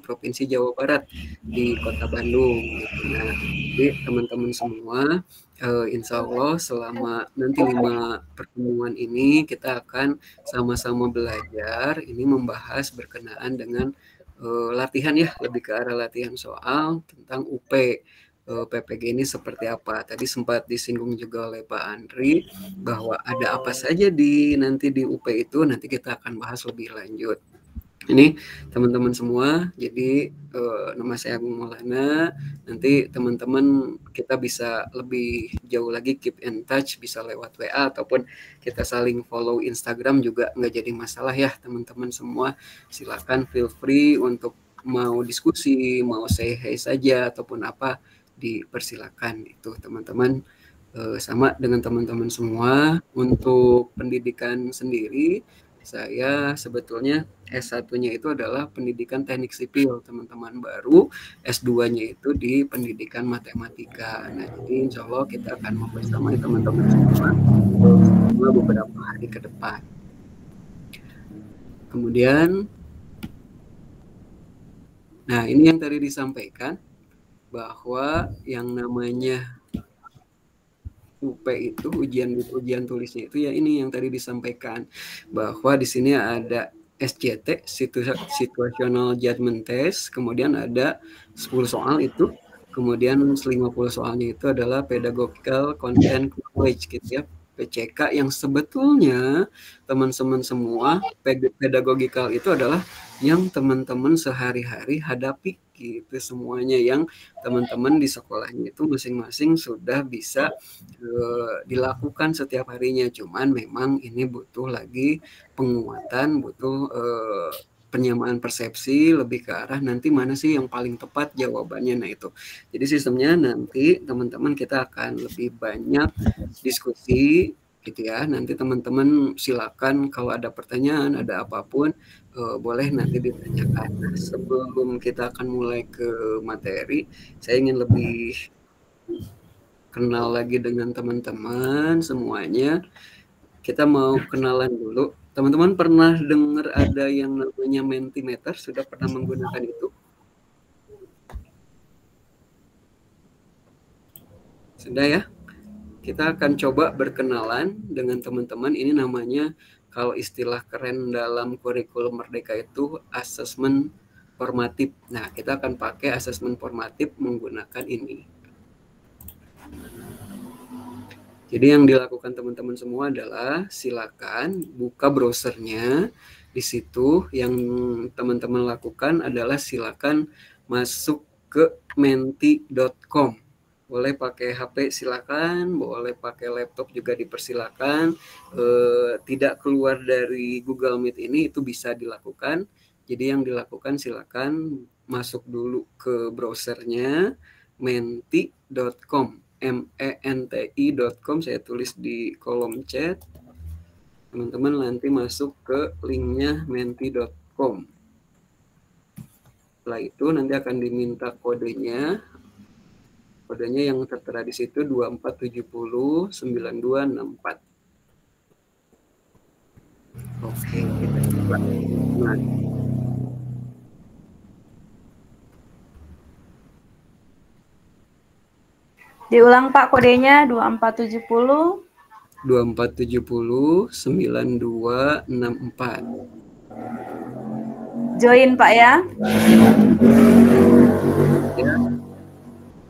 Provinsi Jawa Barat di Kota Bandung gitu. Nah, jadi teman-teman semua insya Allah selama nanti 5 pertemuan ini kita akan sama-sama belajar ini membahas berkenaan dengan latihan ya, lebih ke arah latihan soal tentang UP PPG ini seperti apa. Tadi sempat disinggung juga oleh Pak Andri bahwa ada apa saja nanti di UP itu nanti kita akan bahas lebih lanjut. Ini teman-teman semua, jadi nama saya Agung Maulana. Nanti teman-teman kita bisa lebih jauh lagi keep in touch, bisa lewat WA ataupun kita saling follow Instagram juga nggak jadi masalah ya teman-teman semua. Silakan feel free untuk mau diskusi, mau say hey saja ataupun apa dipersilakan itu teman-teman. Sama dengan teman-teman semua untuk pendidikan sendiri. Saya sebetulnya S1-nya itu adalah pendidikan teknik sipil, teman-teman, baru S2-nya itu di pendidikan matematika. Nah, jadi insya Allah kita akan membersamai teman-teman semua selama beberapa hari ke depan. Kemudian, nah ini yang tadi disampaikan, bahwa yang namanya UP itu ujian tulisnya itu ya ini yang tadi disampaikan bahwa di sini ada SJT situational judgment test, kemudian ada 10 soal itu, kemudian 50 soalnya itu adalah pedagogical content knowledge gitu ya, PCK, yang sebetulnya teman-teman semua pedagogical itu adalah yang teman-teman sehari-hari hadapi gitu, semuanya yang teman-teman di sekolahnya itu masing-masing sudah bisa dilakukan setiap harinya. Cuman memang ini butuh lagi penguatan, butuh penyamaan persepsi lebih ke arah nanti mana sih yang paling tepat jawabannya. Nah itu, jadi sistemnya nanti teman-teman kita akan lebih banyak diskusi gitu ya. Nanti teman-teman silakan kalau ada pertanyaan, ada apapun boleh nanti ditanyakan. Nah, sebelum kita akan mulai ke materi, saya ingin lebih kenal lagi dengan teman-teman semuanya. Kita mau kenalan dulu. Teman-teman pernah dengar ada yang namanya Mentimeter? Sudah pernah menggunakan itu? Sudah ya? Kita akan coba berkenalan dengan teman-teman. Ini namanya, kalau istilah keren dalam kurikulum Merdeka itu asesmen formatif. Nah, kita akan pakai asesmen formatif menggunakan ini. Jadi yang dilakukan teman-teman semua adalah silakan buka browsernya. Di situ yang teman-teman lakukan adalah silakan masuk ke menti.com. Boleh pakai HP silakan, boleh pakai laptop juga dipersilakan. Tidak keluar dari Google Meet ini itu bisa dilakukan. Jadi yang dilakukan silakan masuk dulu ke browsernya menti.com. menti.com, saya tulis di kolom chat. Teman-teman nanti masuk ke linknya menti.com. Setelah itu nanti akan diminta kodenya. Kodenya yang tertera di situ 24709264. Oke, kita coba. Nah, diulang Pak kodenya 2470 9264. Join Pak ya. Ya.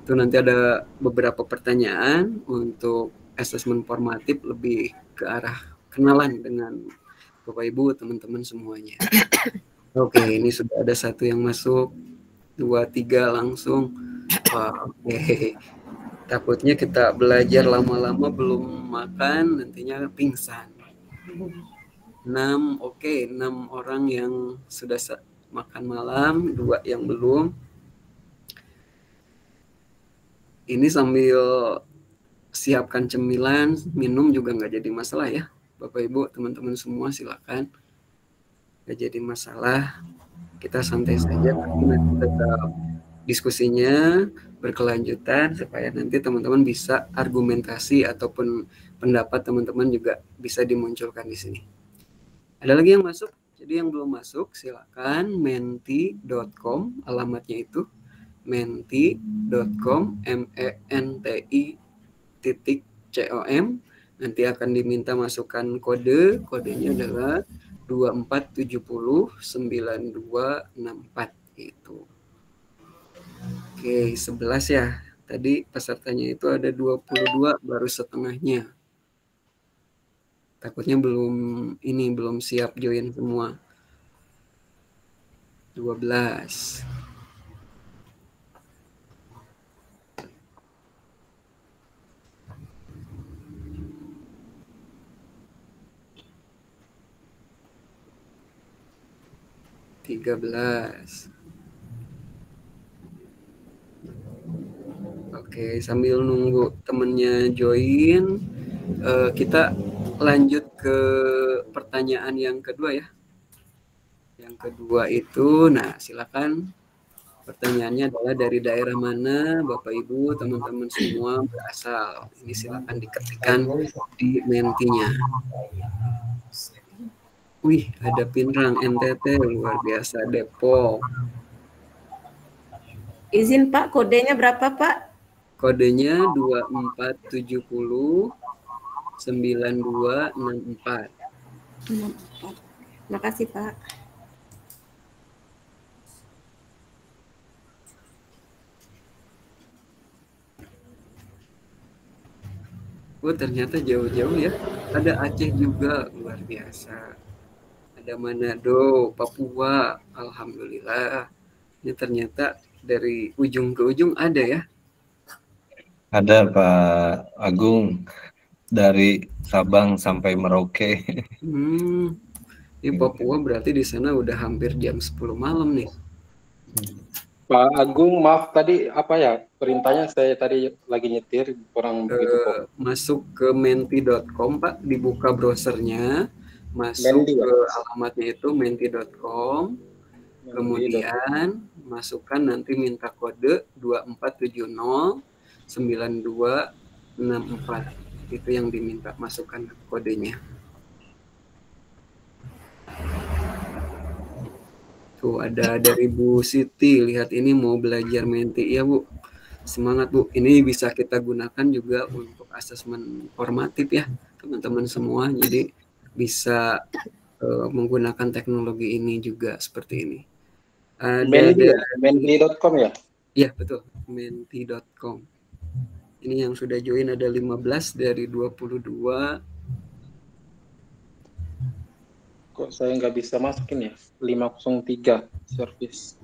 Itu nanti ada beberapa pertanyaan untuk asesmen formatif lebih ke arah kenalan dengan Bapak Ibu, teman-teman semuanya. Oke, ini sudah ada satu yang masuk, 2, 3 langsung. Wah, oke. Takutnya kita belajar lama-lama belum makan, nantinya pingsan. 6, oke, 6 orang yang sudah makan malam, 2 yang belum. Ini sambil siapkan cemilan, minum juga nggak jadi masalah ya. Bapak Ibu, teman-teman semua silakan. Nggak jadi masalah. Kita santai saja, tapi nanti tetap diskusinya berkelanjutan supaya nanti teman-teman bisa argumentasi ataupun pendapat teman-teman juga bisa dimunculkan di sini. Ada lagi yang masuk Jadi yang belum masuk silakan menti.com, alamatnya itu menti.com, menti.com. Nanti akan diminta masukkan kodenya adalah 24709264 itu. Oke, 11 ya. Tadi pesertanya itu ada 22, baru setengahnya. Takutnya belum siap join semua. 12. Tiga belas. Oke, sambil nunggu temennya join, kita lanjut ke pertanyaan yang kedua ya. Yang kedua itu, nah silakan. Pertanyaannya adalah dari daerah mana Bapak Ibu teman-teman semua berasal. Ini silakan diketikkan di mentinya. Wih, ada Pinrang NTT, luar biasa, Depok. Izin Pak, kodenya berapa Pak? Kodenya 2470 9264. Makasih Pak. Oh, ternyata jauh-jauh ya. Ada Aceh juga, luar biasa. Ada Manado, Papua, alhamdulillah. Ini ternyata dari ujung ke ujung ada ya. Ada Pak Agung, dari Sabang sampai Merauke. Di Papua berarti di sana udah hampir jam 10 malam nih. Pak Agung, maaf tadi apa ya perintahnya, saya tadi lagi nyetir kurang begitu kok. Masuk ke menti.com Pak, dibuka browsernya, masuk Menti, ya? ke alamatnya itu menti.com, kemudian masukkan nanti minta kode 24709264. Itu yang diminta, masukkan kodenya. Tuh ada dari Bu Siti, lihat ini mau belajar menti ya Bu. Semangat Bu, ini bisa kita gunakan juga untuk asesmen formatif ya teman-teman semua. Jadi bisa menggunakan teknologi ini juga seperti ini. Menti.com ya? Iya betul, menti.com. Ini yang sudah join ada 15 dari 22. Kok saya nggak bisa masukin ya? 503 service.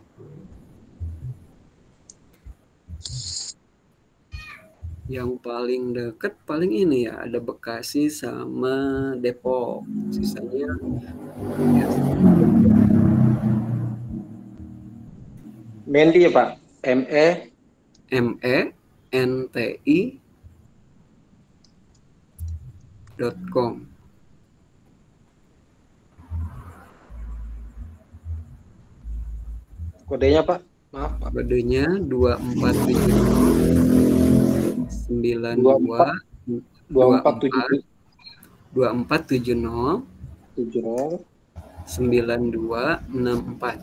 Yang paling dekat paling ini ya, ada Bekasi sama Depok. Sisanya ya. Menti ya Pak? MENTI.com. Kodenya Pak? Maaf Pak. Kodenya 2470 9264.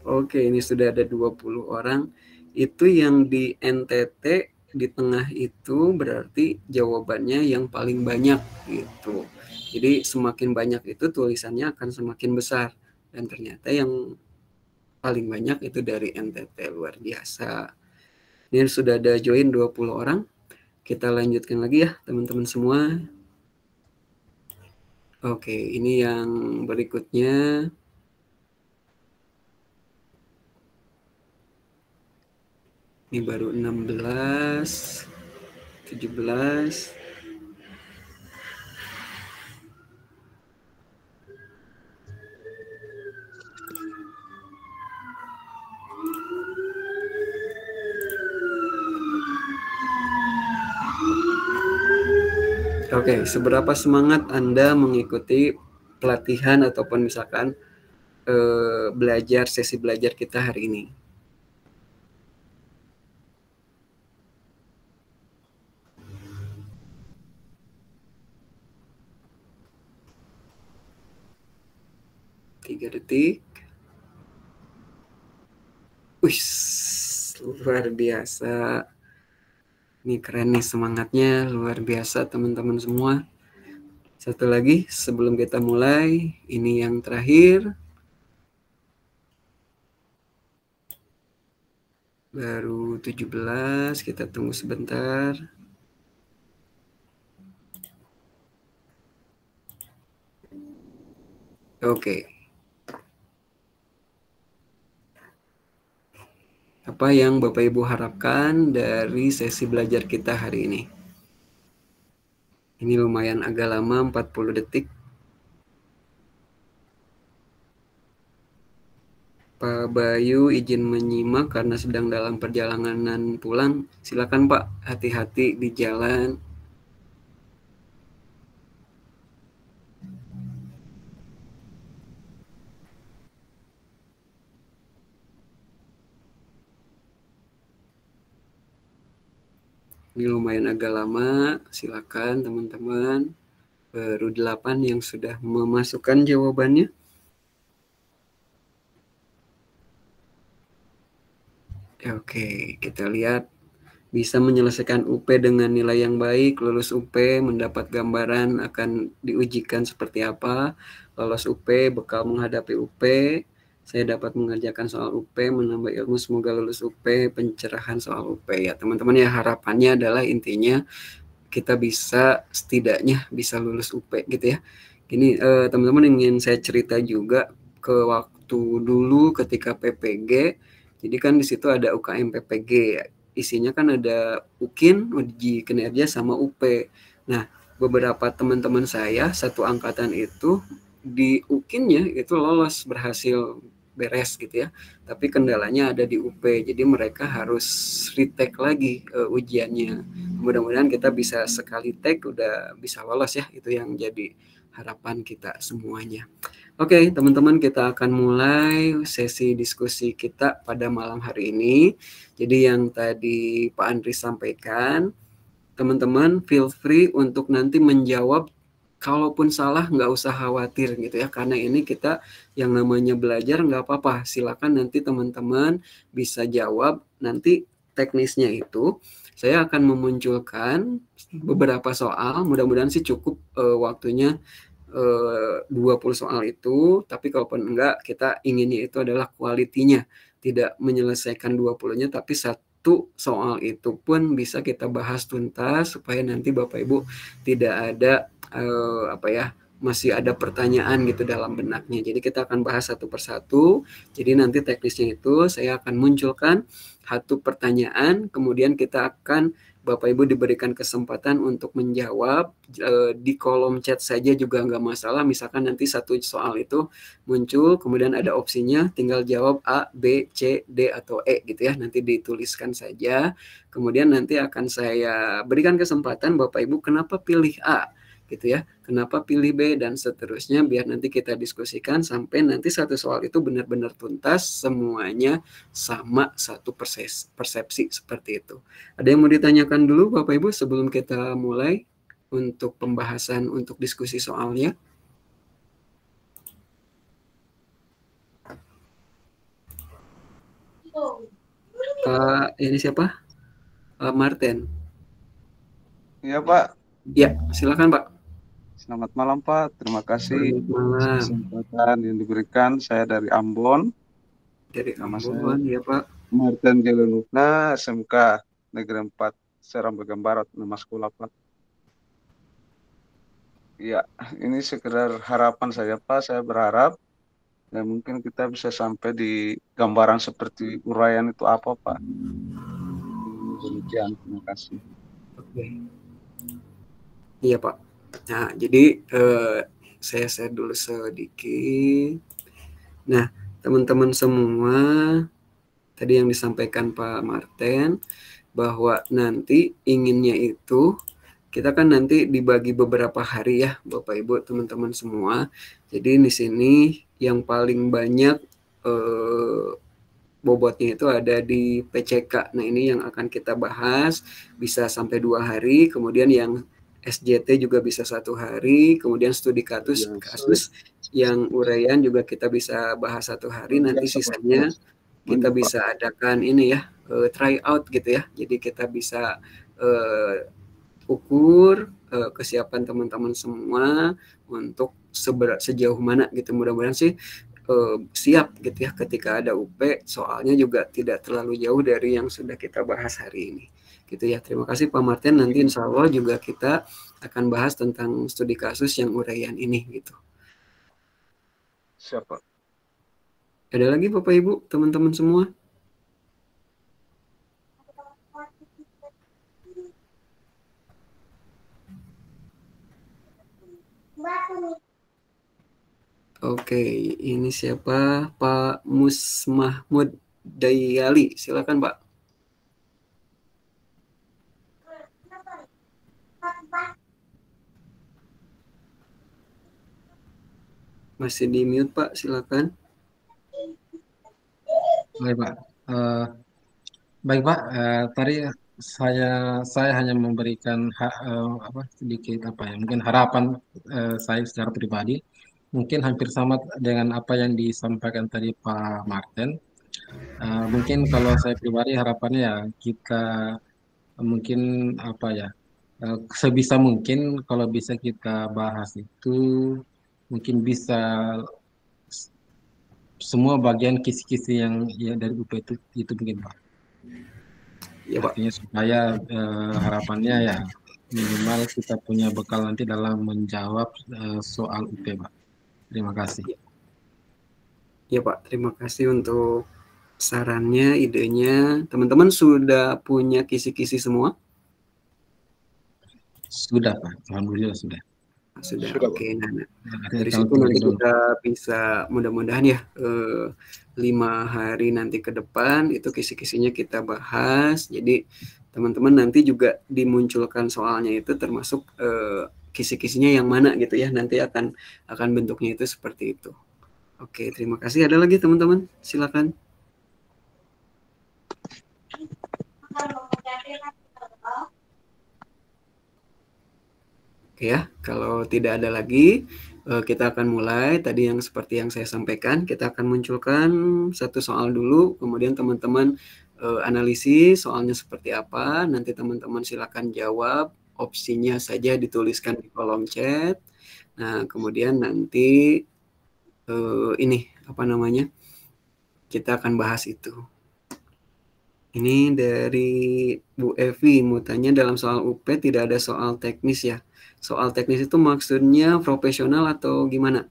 Oke, ini sudah ada 20 orang. Itu yang di NTT di tengah itu berarti jawabannya yang paling banyak gitu. Jadi semakin banyak itu tulisannya akan semakin besar. Dan ternyata yang paling banyak itu dari NTT, luar biasa. Ini sudah ada join 20 orang. Kita lanjutkan lagi ya teman-teman semua. Oke, ini yang berikutnya. Ini baru 16, 17. Oke, seberapa semangat Anda mengikuti pelatihan ataupun misalkan belajar sesi belajar kita hari ini? Tiga detik. Wih, luar biasa. Ini keren nih semangatnya, luar biasa teman-teman semua. Satu lagi sebelum kita mulai, ini yang terakhir. Baru 17, kita tunggu sebentar. Oke. Apa yang Bapak Ibu harapkan dari sesi belajar kita hari ini? Ini lumayan agak lama, 40 detik. Pak Bayu izin menyimak karena sedang dalam perjalanan pulang. Silakan Pak, hati-hati di jalan. Ini lumayan agak lama, silakan teman-teman. Baru 8 yang sudah memasukkan jawabannya. Oke, kita lihat bisa menyelesaikan UP dengan nilai yang baik, lulus UP, mendapat gambaran akan diujikan seperti apa, lolos UP, bekal menghadapi UP, saya dapat mengerjakan soal UP, menambah ilmu, semoga lulus UP, pencerahan soal UP. Ya teman-teman ya, harapannya adalah intinya kita bisa setidaknya bisa lulus UP gitu ya. Ini teman-teman ingin saya cerita juga ke waktu dulu ketika PPG. Jadi kan di situ ada UKM PPG ya. Isinya kan ada UKIN, uji kinerja sama UP. Nah, beberapa teman-teman saya satu angkatan itu di UKIN-nya itu lolos, berhasil beres gitu ya. Tapi kendalanya ada di UP. Jadi mereka harus retake lagi ujiannya. Mudah-mudahan kita bisa sekali take udah bisa lolos ya. Itu yang jadi harapan kita semuanya. Oke, teman-teman, kita akan mulai sesi diskusi kita pada malam hari ini. Jadi yang tadi Pak Andri sampaikan, teman-teman feel free untuk nanti menjawab. Kalaupun salah nggak usah khawatir gitu ya, karena ini kita yang namanya belajar nggak apa-apa. Silakan nanti teman-teman bisa jawab. Nanti teknisnya itu saya akan memunculkan beberapa soal. Mudah-mudahan sih cukup waktunya 20 soal itu, tapi kalaupun enggak, kita inginnya itu adalah kualitinya, tidak menyelesaikan 20-nya, tapi satu soal itu pun bisa kita bahas tuntas supaya nanti Bapak Ibu tidak ada masih ada pertanyaan gitu dalam benaknya. Jadi kita akan bahas satu persatu. Jadi nanti teknisnya itu saya akan munculkan satu pertanyaan, kemudian kita akan Bapak Ibu diberikan kesempatan untuk menjawab di kolom chat saja juga nggak masalah. Misalkan nanti satu soal itu muncul, kemudian ada opsinya, tinggal jawab A, B, C, D, atau E gitu ya. Nanti dituliskan saja. Kemudian nanti akan saya berikan kesempatan Bapak Ibu kenapa pilih A gitu ya, kenapa pilih B, dan seterusnya, biar nanti kita diskusikan sampai nanti satu soal itu benar-benar tuntas, semuanya sama satu persepsi seperti itu. Ada yang mau ditanyakan dulu Bapak Ibu sebelum kita mulai untuk pembahasan untuk diskusi soalnya? Pak, ini siapa? Pak Martin. Iya Pak. Ya, silakan Pak. Selamat malam Pak. Terima kasih malam. kesempatan yang diberikan. Saya dari Ambon. Dari Ambon, ya Pak. Martin Gelulukna, SMK Negeri 4 Seram Bagian Barat, nama sekolah Pak. Ya, ini sekedar harapan saya Pak. Saya berharap ya mungkin kita bisa sampai di gambaran seperti uraian itu apa Pak. Demikian, terima kasih. Oke. Iya Pak. Nah, jadi saya share dulu sedikit. Nah, teman-teman semua, tadi yang disampaikan Pak Martin, bahwa nanti inginnya itu kita kan nanti dibagi beberapa hari ya, Bapak Ibu, teman-teman semua. Jadi di sini yang paling banyak bobotnya itu ada di PCK. Nah, ini yang akan kita bahas, bisa sampai 2 hari. Kemudian yang SJT juga bisa 1 hari. Kemudian studi kasus yang uraian juga kita bisa bahas 1 hari. Nanti sisanya kita bisa adakan ini ya, try out gitu ya. Jadi kita bisa ukur kesiapan teman-teman semua untuk sejauh mana gitu. Mudah-mudahan sih siap gitu ya ketika ada UP, soalnya juga tidak terlalu jauh dari yang sudah kita bahas hari ini gitu ya. Terima kasih Pak Martin, nanti insya Allah juga kita akan bahas tentang studi kasus yang uraian ini gitu. Siapa? Ada lagi Bapak Ibu, teman-teman semua? Oke, ini siapa? Pak Mahmud Dayali, silakan Pak. Masih di mute Pak, silakan. Baik Pak. Baik Pak, tadi saya hanya memberikan sedikit mungkin harapan saya secara pribadi, mungkin hampir sama dengan apa yang disampaikan tadi Pak Martin. Mungkin kalau saya pribadi harapannya ya kita mungkin sebisa mungkin kalau bisa kita bahas itu mungkin bisa semua bagian kisi-kisi yang dari UP itu mungkin Pak. Ya Pak. Artinya supaya harapannya ya minimal kita punya bekal nanti dalam menjawab soal UP Pak. Terima kasih. Ya Pak, terima kasih untuk sarannya, idenya. Teman-teman sudah punya kisi-kisi semua? Sudah Pak, alhamdulillah sudah. Sudah, Sudah, oke. Nah, Artinya dari kalau situ nanti teman-teman kita bisa mudah-mudahan ya 5 hari nanti ke depan itu kisi-kisinya kita bahas. Jadi teman-teman nanti juga dimunculkan soalnya itu termasuk kisi-kisinya yang mana gitu ya. Nanti akan bentuknya itu seperti itu. Oke, terima kasih. Ada lagi teman-teman? Silakan. Oke ya, kalau tidak ada lagi, kita akan mulai. Tadi yang seperti yang saya sampaikan, kita akan munculkan satu soal dulu, kemudian teman-teman analisis soalnya seperti apa. Nanti teman-teman silakan jawab, opsinya saja dituliskan di kolom chat. Nah, kemudian nanti kita akan bahas itu. Ini dari Bu Evi, mau tanya dalam soal UP tidak ada soal teknis ya? Soal teknis itu maksudnya profesional atau gimana?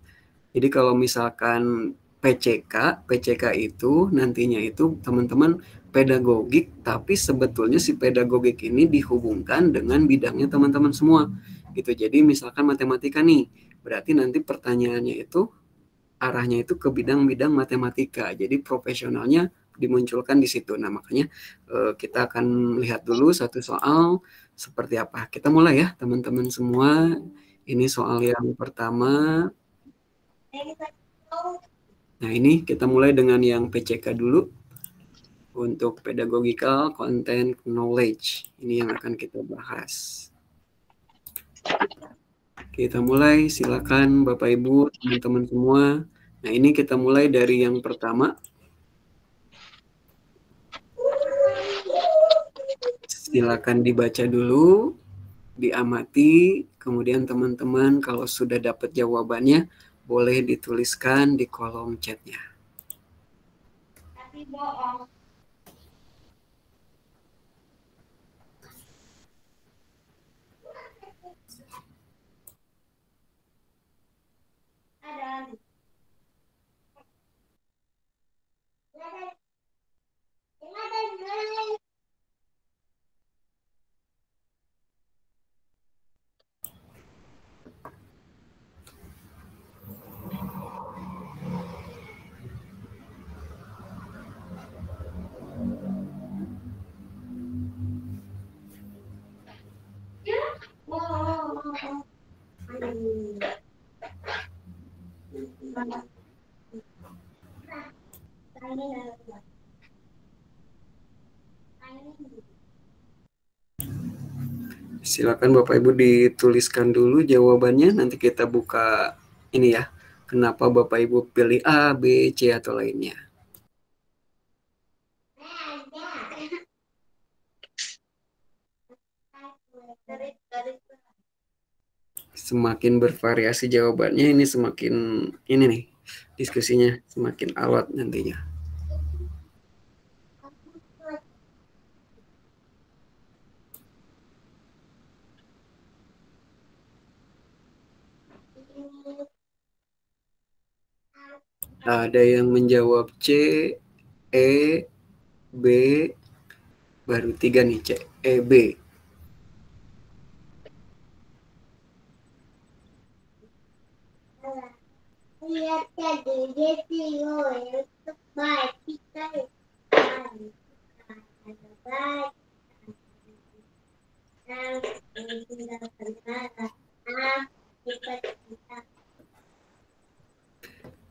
Jadi kalau misalkan PCK itu nantinya itu teman-teman pedagogik, tapi sebetulnya si pedagogik ini dihubungkan dengan bidangnya teman-teman semua. Gitu. Jadi misalkan matematika nih, berarti nanti pertanyaannya itu arahnya itu ke bidang-bidang matematika. Jadi profesionalnya dimunculkan di situ. Nah, makanya kita akan lihat dulu satu soal seperti apa. Kita mulai ya, teman-teman semua. Ini soal yang pertama. Nah, ini kita mulai dengan yang PCK dulu. Untuk pedagogical content knowledge. Ini yang akan kita bahas. Kita mulai, silakan Bapak Ibu, teman-teman semua. Nah, ini kita mulai dari yang pertama. Silakan dibaca dulu, diamati, kemudian teman-teman kalau sudah dapat jawabannya, boleh dituliskan di kolom chatnya. Silakan Bapak Ibu dituliskan dulu jawabannya, nanti kita buka ini ya. Kenapa Bapak Ibu pilih A, B, C atau lainnya? Semakin bervariasi jawabannya, ini semakin ini nih diskusinya semakin alot nantinya. Ada yang menjawab C, E, B, baru 3 nih C, E, B.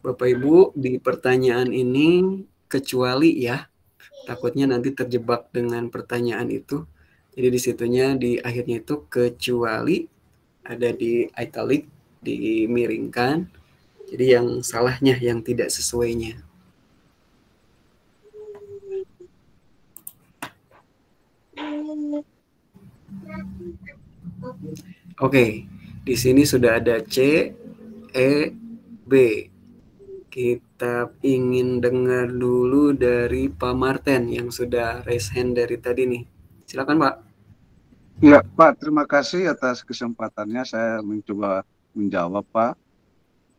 Bapak Ibu, di pertanyaan ini kecuali ya, takutnya nanti terjebak dengan pertanyaan itu. Jadi di situnya di akhirnya itu kecuali ada di italic, dimiringkan. Jadi yang salahnya, yang tidak sesuainya. Oke, di sini sudah ada C, E, B. Kita ingin dengar dulu dari Pak Marten yang sudah raise hand dari tadi nih. Silakan Pak. Ya Pak, terima kasih atas kesempatannya saya mencoba menjawab Pak.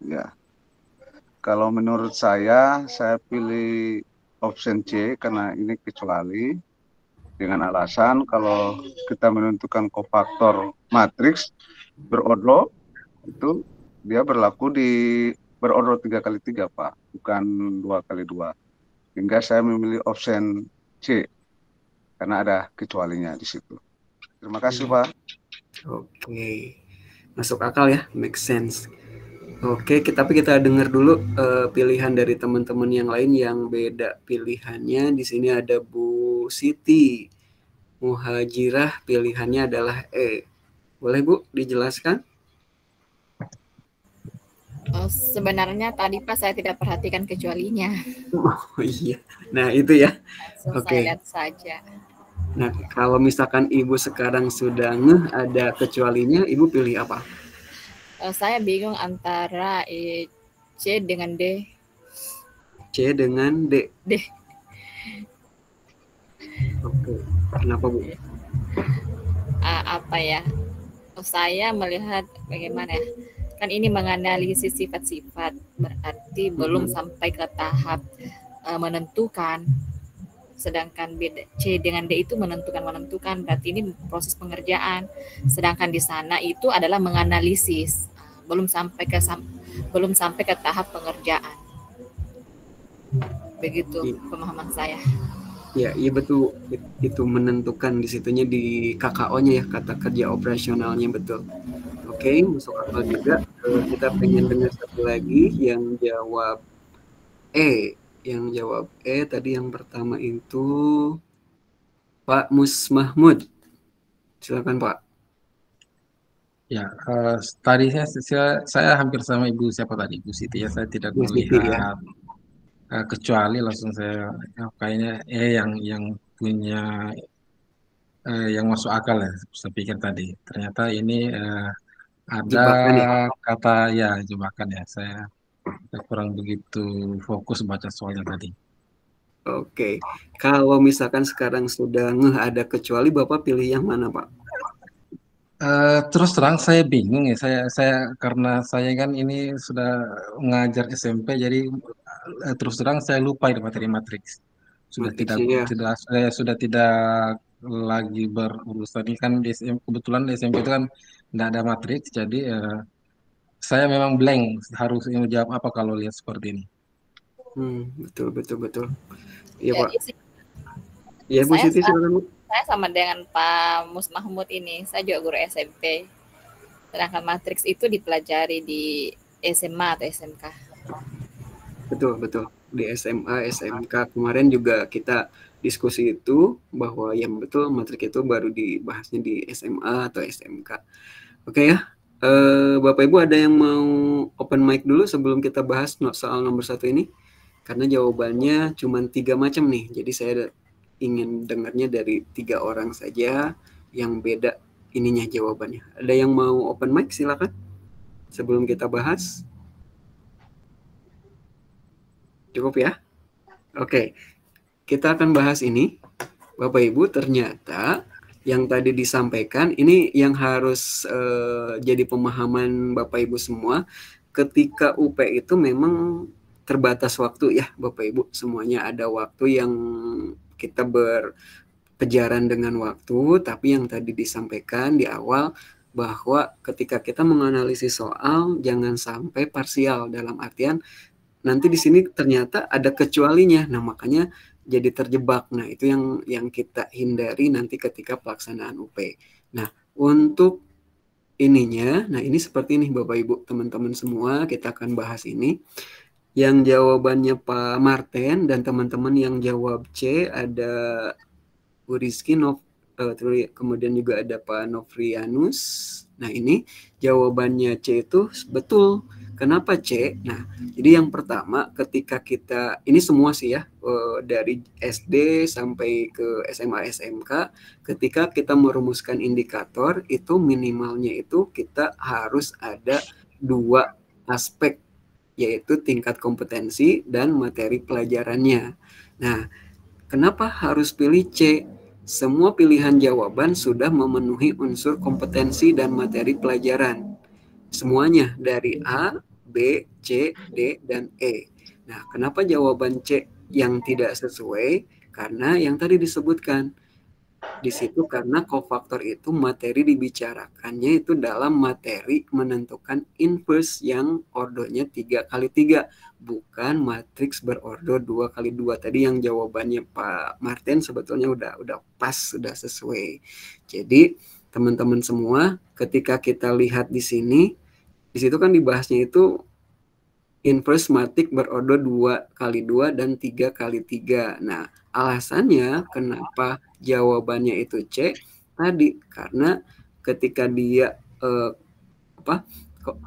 Ya, kalau menurut saya pilih option C karena ini kecuali dengan alasan kalau kita menentukan kofaktor matriks berordro itu dia berlaku di berordro 3x3 Pak, bukan 2x2. Sehingga saya memilih option C karena ada kecualinya di situ. Terima kasih Pak. Oke, masuk akal ya, make sense. Oke, tapi kita dengar dulu pilihan dari teman-teman yang lain yang beda pilihannya. Di sini ada Bu Siti Muhajirah, pilihannya adalah E. Boleh Bu dijelaskan? Oh, sebenarnya tadi Pak saya tidak perhatikan kecualinya. Oh iya, nah itu ya. Oke. Saya lihat saja. Nah, kalau misalkan Ibu sekarang sudah ngeh ada kecualinya, Ibu pilih apa? Saya bingung antara C dengan D. C dengan D. D. Oke, kenapa Bu? Apa ya? Saya melihat bagaimana ya? Kan ini menganalisis sifat-sifat, berarti belum sampai ke tahap menentukan. Sedangkan C dengan D itu menentukan, berarti ini proses pengerjaan. Sedangkan di sana itu adalah menganalisis, belum sampai ke tahap pengerjaan. Begitu pemahaman saya. Ya, iya betul, itu menentukan di situnya di KKO-nya ya, kata kerja operasionalnya, betul. Oke, masuk akal juga. Kita pengen dengar satu lagi yang jawab E. Yang jawab E tadi yang pertama itu Pak Mus Mahmud. Silakan Pak. Ya, tadi saya hampir sama Ibu siapa tadi, Ibu Siti ya, saya tidak melihat kecuali langsung saya kayaknya yang punya yang masuk akal ya, saya pikir tadi. Ternyata ini ada kata ya jebakan ya, saya kurang begitu fokus baca soalnya tadi. Oke, kalau misalkan sekarang sudah ngeh ada kecuali, Bapak pilih yang mana Pak? Terus terang saya bingung ya, saya karena saya kan ini sudah mengajar SMP, jadi terus terang saya lupa di materi matriks. Sudah tidak lagi berurusan ini kan di SMP, kebetulan di SMP itu kan tidak ada matriks, jadi saya memang blank harus menjawab apa kalau lihat seperti ini. Betul. Iya Pak. Iya Bu Siti, silakan Bu. Saya sama dengan Pak Mus Mahmud ini, saya juga guru SMP. Sedangkan matriks itu dipelajari di SMA atau SMK. Betul, betul. Di SMA, SMK kemarin juga kita diskusi itu bahwa yang betul matrik itu baru dibahasnya di SMA atau SMK. Oke ya. Bapak Ibu ada yang mau open mic dulu sebelum kita bahas soal nomor 1 ini? Karena jawabannya cuma 3 macam nih. Jadi saya ingin dengarnya dari 3 orang saja yang beda ininya jawabannya. Ada yang mau open mic? Silakan. Sebelum kita bahas. Cukup ya? Oke. Kita akan bahas ini. Bapak Ibu, ternyata yang tadi disampaikan ini yang harus jadi pemahaman Bapak Ibu semua. Ketika UP itu memang terbatas waktu ya Bapak Ibu, semuanya ada waktu yang kita berkejaran dengan waktu, tapi yang tadi disampaikan di awal bahwa ketika kita menganalisis soal jangan sampai parsial, dalam artian nanti di sini ternyata ada kecualinya. Nah, makanya jadi terjebak. Nah, itu yang kita hindari nanti ketika pelaksanaan UP. Nah, untuk ininya, nah ini seperti ini Bapak Ibu, teman-teman semua, kita akan bahas ini. Yang jawabannya Pak Marten dan teman-teman yang jawab C ada Bu Rizky, kemudian juga ada Pak Novrianus. Nah, ini jawabannya C itu betul. Kenapa C? Nah, jadi yang pertama ketika kita, ini semua sih ya, dari SD sampai ke SMA, SMK, ketika kita merumuskan indikator, itu minimalnya itu kita harus ada 2 aspek, yaitu tingkat kompetensi dan materi pelajarannya. Nah, kenapa harus pilih C? Semua pilihan jawaban sudah memenuhi unsur kompetensi dan materi pelajaran. Semuanya dari A, B, C, D, dan E. Nah, kenapa jawaban C yang tidak sesuai? Karena yang tadi disebutkan di situ, karena kofaktor itu materi dibicarakannya itu dalam materi menentukan inverse yang ordonya 3x3, bukan matriks berordo 2x2. Tadi yang jawabannya Pak Martin sebetulnya udah pas, sudah sesuai. Jadi teman-teman semua, ketika kita lihat di sini, di situ kan dibahasnya itu inverse matrik berordo 2x2 dan 3x3. Nah, alasannya kenapa jawabannya itu C tadi, karena ketika dia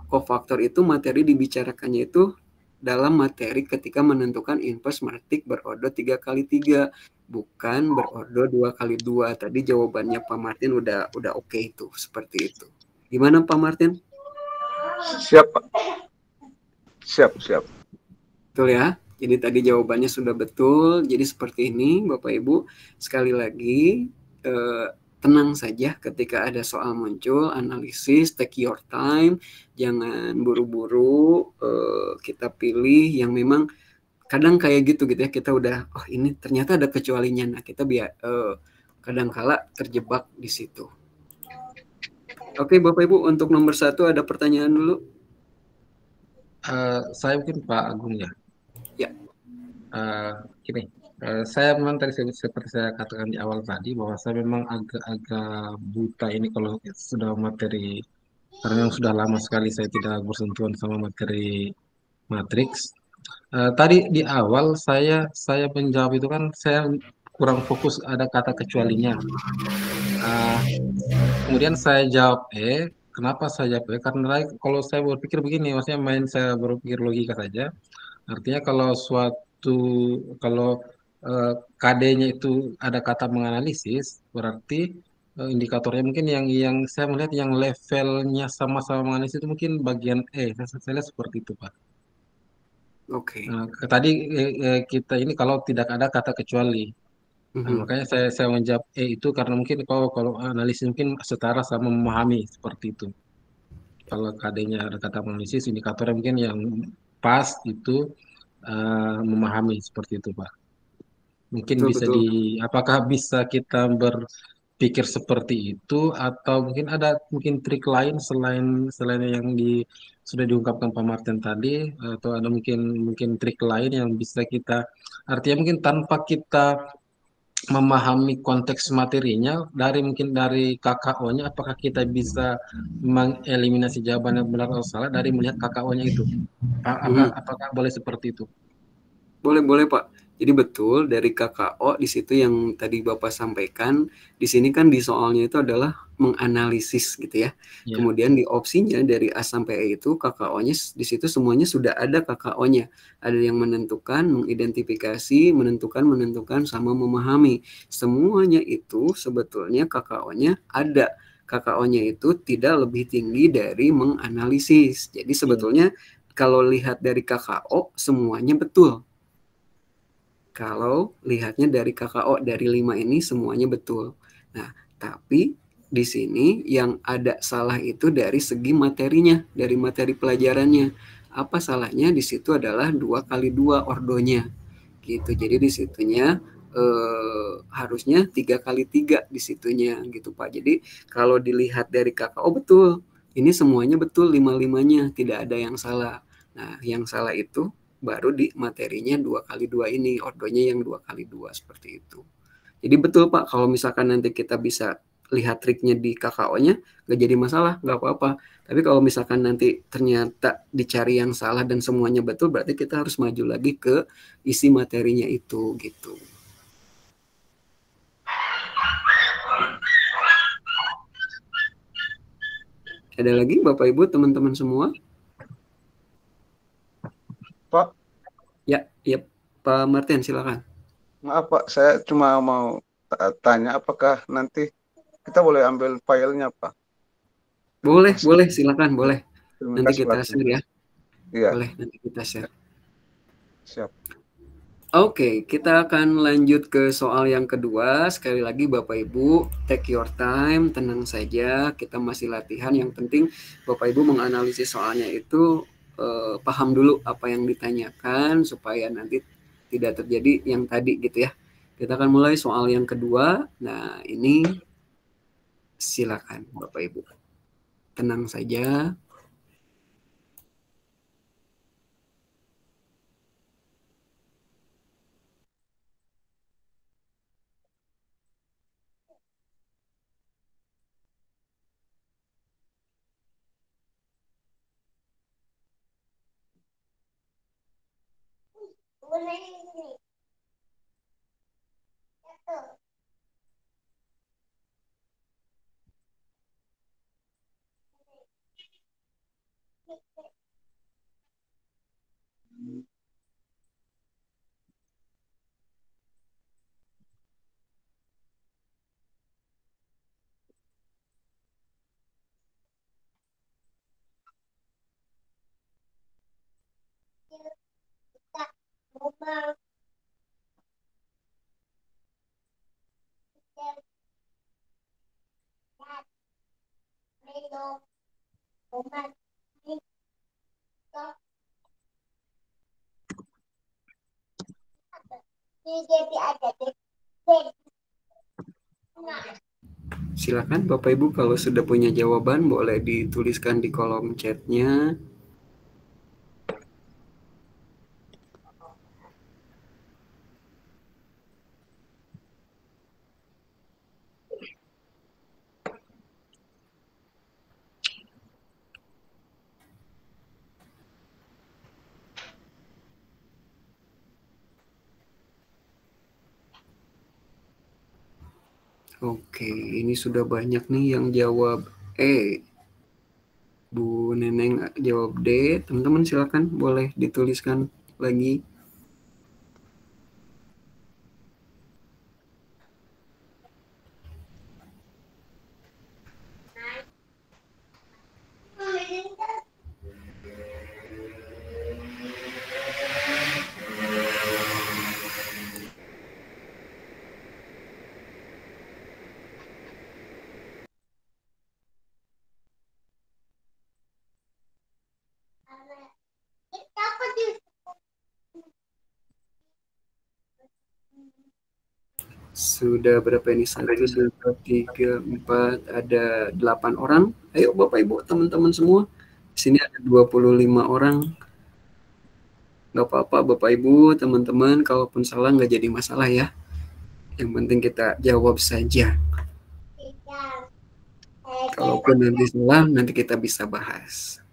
kofaktor itu materi dibicarakannya itu dalam materi ketika menentukan inverse matrik berordo 3x3, bukan berordo 2x2. Tadi jawabannya Pak Martin udah oke itu, seperti itu. Gimana Pak Martin? Siap, Pak. Siap. Betul ya. Jadi tadi jawabannya sudah betul. Jadi seperti ini Bapak Ibu. Sekali lagi tenang saja ketika ada soal muncul, analisis, take your time, jangan buru-buru. Kita pilih yang memang kadang kayak gitu ya, kita udah ini ternyata ada kecualinya. Nah, kita kadangkala terjebak di situ. Oke Bapak Ibu, untuk nomor 1 ada pertanyaan dulu. Saya mungkin Pak Agung ya. Ya. Gini, saya memang tadi seperti saya katakan di awal tadi bahwa saya memang agak buta ini kalau sudah materi, karena memang sudah lama sekali saya tidak bersentuhan sama materi matriks. Tadi di awal saya menjawab itu kan saya kurang fokus ada kata kecualinya. Kemudian saya jawab E. Kenapa saya jawab E? Karena kalau saya berpikir begini, maksudnya saya berpikir logika saja. Artinya kalau KD-nya itu ada kata menganalisis, berarti indikatornya mungkin yang saya melihat yang levelnya sama-sama menganalisis itu mungkin bagian E. Saya lihat seperti itu, Pak. Oke. Tadi kita ini kalau tidak ada kata kecuali. Nah, makanya saya menjawab E itu karena mungkin kalau analisis mungkin setara sama memahami seperti itu. Kalau KD-nya ada kata analisis, indikatornya mungkin yang pas itu memahami seperti itu, Pak. Mungkin betul. Apakah bisa kita berpikir seperti itu atau mungkin ada trik lain selain yang sudah diungkapkan Pak Martin tadi, atau ada mungkin trik lain yang bisa kita, artinya mungkin tanpa kita memahami konteks materinya dari mungkin dari KKO-nya, apakah kita bisa mengeliminasi jawaban yang benar atau salah dari melihat KKO-nya itu? Apakah boleh seperti itu? Boleh Pak. Jadi betul dari KKO di situ yang tadi Bapak sampaikan, di sini kan di soalnya itu adalah menganalisis gitu ya. Ya. Kemudian di opsinya dari A sampai E itu KKO-nya di situ semuanya sudah ada KKO-nya. Ada yang menentukan, mengidentifikasi, menentukan sama memahami. Semuanya itu sebetulnya KKO-nya ada. KKO-nya itu tidak lebih tinggi dari menganalisis. Jadi sebetulnya kalau lihat dari KKO semuanya betul. Kalau lihatnya dari KKO dari 5 ini semuanya betul. Nah, tapi di sini yang ada salah itu dari segi materinya, dari materi pelajarannya. Apa salahnya di situ adalah 2x2 ordonya. Gitu. Jadi di situnya harusnya 3x3 di situnya gitu Pak. Jadi kalau dilihat dari KKO betul. Ini semuanya betul 5-5-nya, tidak ada yang salah. Nah, yang salah itu baru di materinya 2x2 ini, ordonya yang 2x2 seperti itu. Jadi betul Pak, kalau misalkan nanti kita bisa lihat triknya di KKO-nya, nggak jadi masalah, nggak apa-apa. Tapi kalau misalkan nanti ternyata dicari yang salah dan semuanya betul, berarti kita harus maju lagi ke isi materinya itu, gitu. Ada lagi Bapak Ibu, teman-teman semua? Pak. Ya, Pak Martin, silakan. Maaf Pak, saya cuma mau tanya apakah nanti kita boleh ambil filenya Pak? Boleh, silakan, boleh. Nanti kita share ya. Iya. Boleh, nanti kita share. Siap. Oke, kita akan lanjut ke soal yang kedua. Sekali lagi Bapak Ibu, take your time, tenang saja. Kita masih latihan. Yang penting Bapak Ibu menganalisis soalnya itu paham dulu apa yang ditanyakan supaya nanti tidak terjadi yang tadi gitu ya. Kita akan mulai soal yang kedua. Nah, ini silakan Bapak Ibu. Tenang saja. Silakan Bapak Ibu kalau sudah punya jawaban boleh dituliskan di kolom chatnya. Oke, ini sudah banyak nih yang jawab E. Bu Neneng jawab D. Teman-teman silakan boleh dituliskan lagi. Sudah berapa ini? 1, 2, 3, 4, ada 8 orang. Ayo Bapak Ibu, teman-teman semua. Di sini ada 25 orang. Nggak apa-apa Bapak Ibu, teman-teman, kalaupun salah nggak jadi masalah ya. Yang penting kita jawab saja. Kalaupun nanti salah, nanti kita bisa bahas.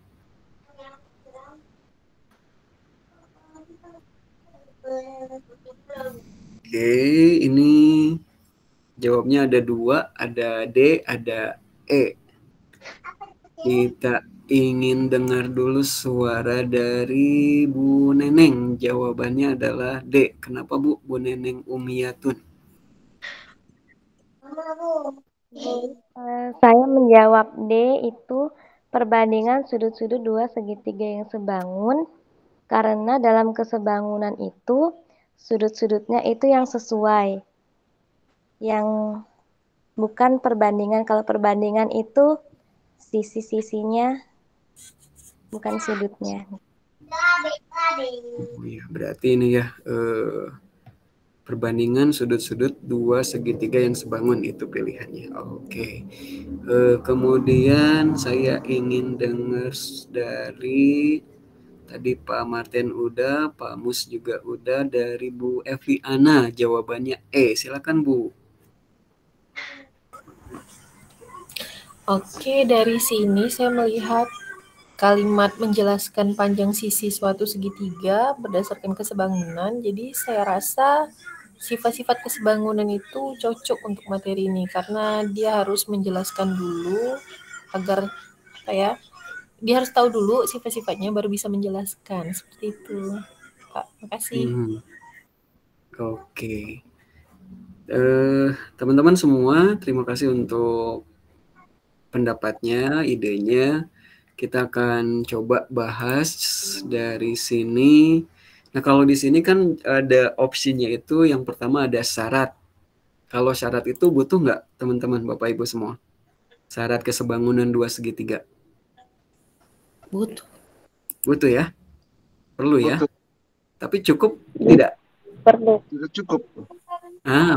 Oke, ini jawabnya ada 2, ada D, ada E. Kita ingin dengar dulu suara dari Bu Neneng. Jawabannya adalah D. Kenapa Bu? Bu Neneng Umiyatun. Saya menjawab D, itu perbandingan sudut-sudut dua segitiga yang sebangun, karena dalam kesebangunan itu sudut-sudutnya itu yang sesuai, yang bukan perbandingan. Kalau perbandingan itu sisi-sisinya, bukan sudutnya. Oh ya, berarti ini ya perbandingan sudut-sudut dua segitiga yang sebangun itu pilihannya. Oke. Kemudian saya ingin dengar dari tadi Pak Martin udah, Pak Mus juga udah, dari Bu Evi Ana jawabannya E. Silakan Bu. Oke, dari sini saya melihat kalimat menjelaskan panjang sisi suatu segitiga berdasarkan kesebangunan. Jadi saya rasa sifat-sifat kesebangunan itu cocok untuk materi ini karena dia harus menjelaskan dulu agar apa ya, dia harus tahu dulu sifat-sifatnya baru bisa menjelaskan, seperti itu. Pak, makasih. Oke. Teman-teman semua, terima kasih untuk pendapatnya, idenya. Kita akan coba bahas dari sini. Nah, kalau di sini kan ada opsinya itu, yang pertama ada syarat. Kalau syarat itu butuh nggak teman-teman, Bapak Ibu semua? Syarat kesebangunan dua segitiga. Butuh. Butuh ya? Perlu ya? Butuh. Tapi cukup tidak? Perlu. Tidak cukup.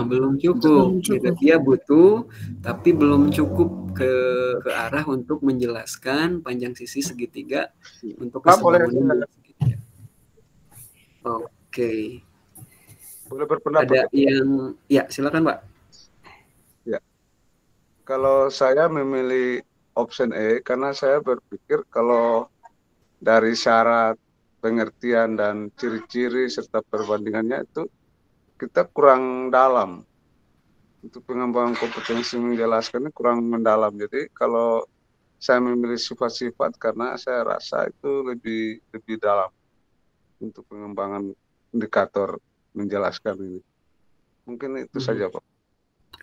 Belum cukup. Dia butuh, tapi belum cukup ke arah untuk menjelaskan panjang sisi segitiga untuk kesebangunan segitiga. Oke. Boleh berpendapat? Ada yang, ya silakan Pak. Ya. Kalau saya memilih option E karena saya berpikir kalau dari syarat, pengertian dan ciri-ciri serta perbandingannya itu kita kurang dalam untuk pengembangan kompetensi menjelaskannya, kurang mendalam. Jadi kalau saya memilih sifat-sifat karena saya rasa itu lebih dalam untuk pengembangan indikator menjelaskan ini. Mungkin itu saja Pak.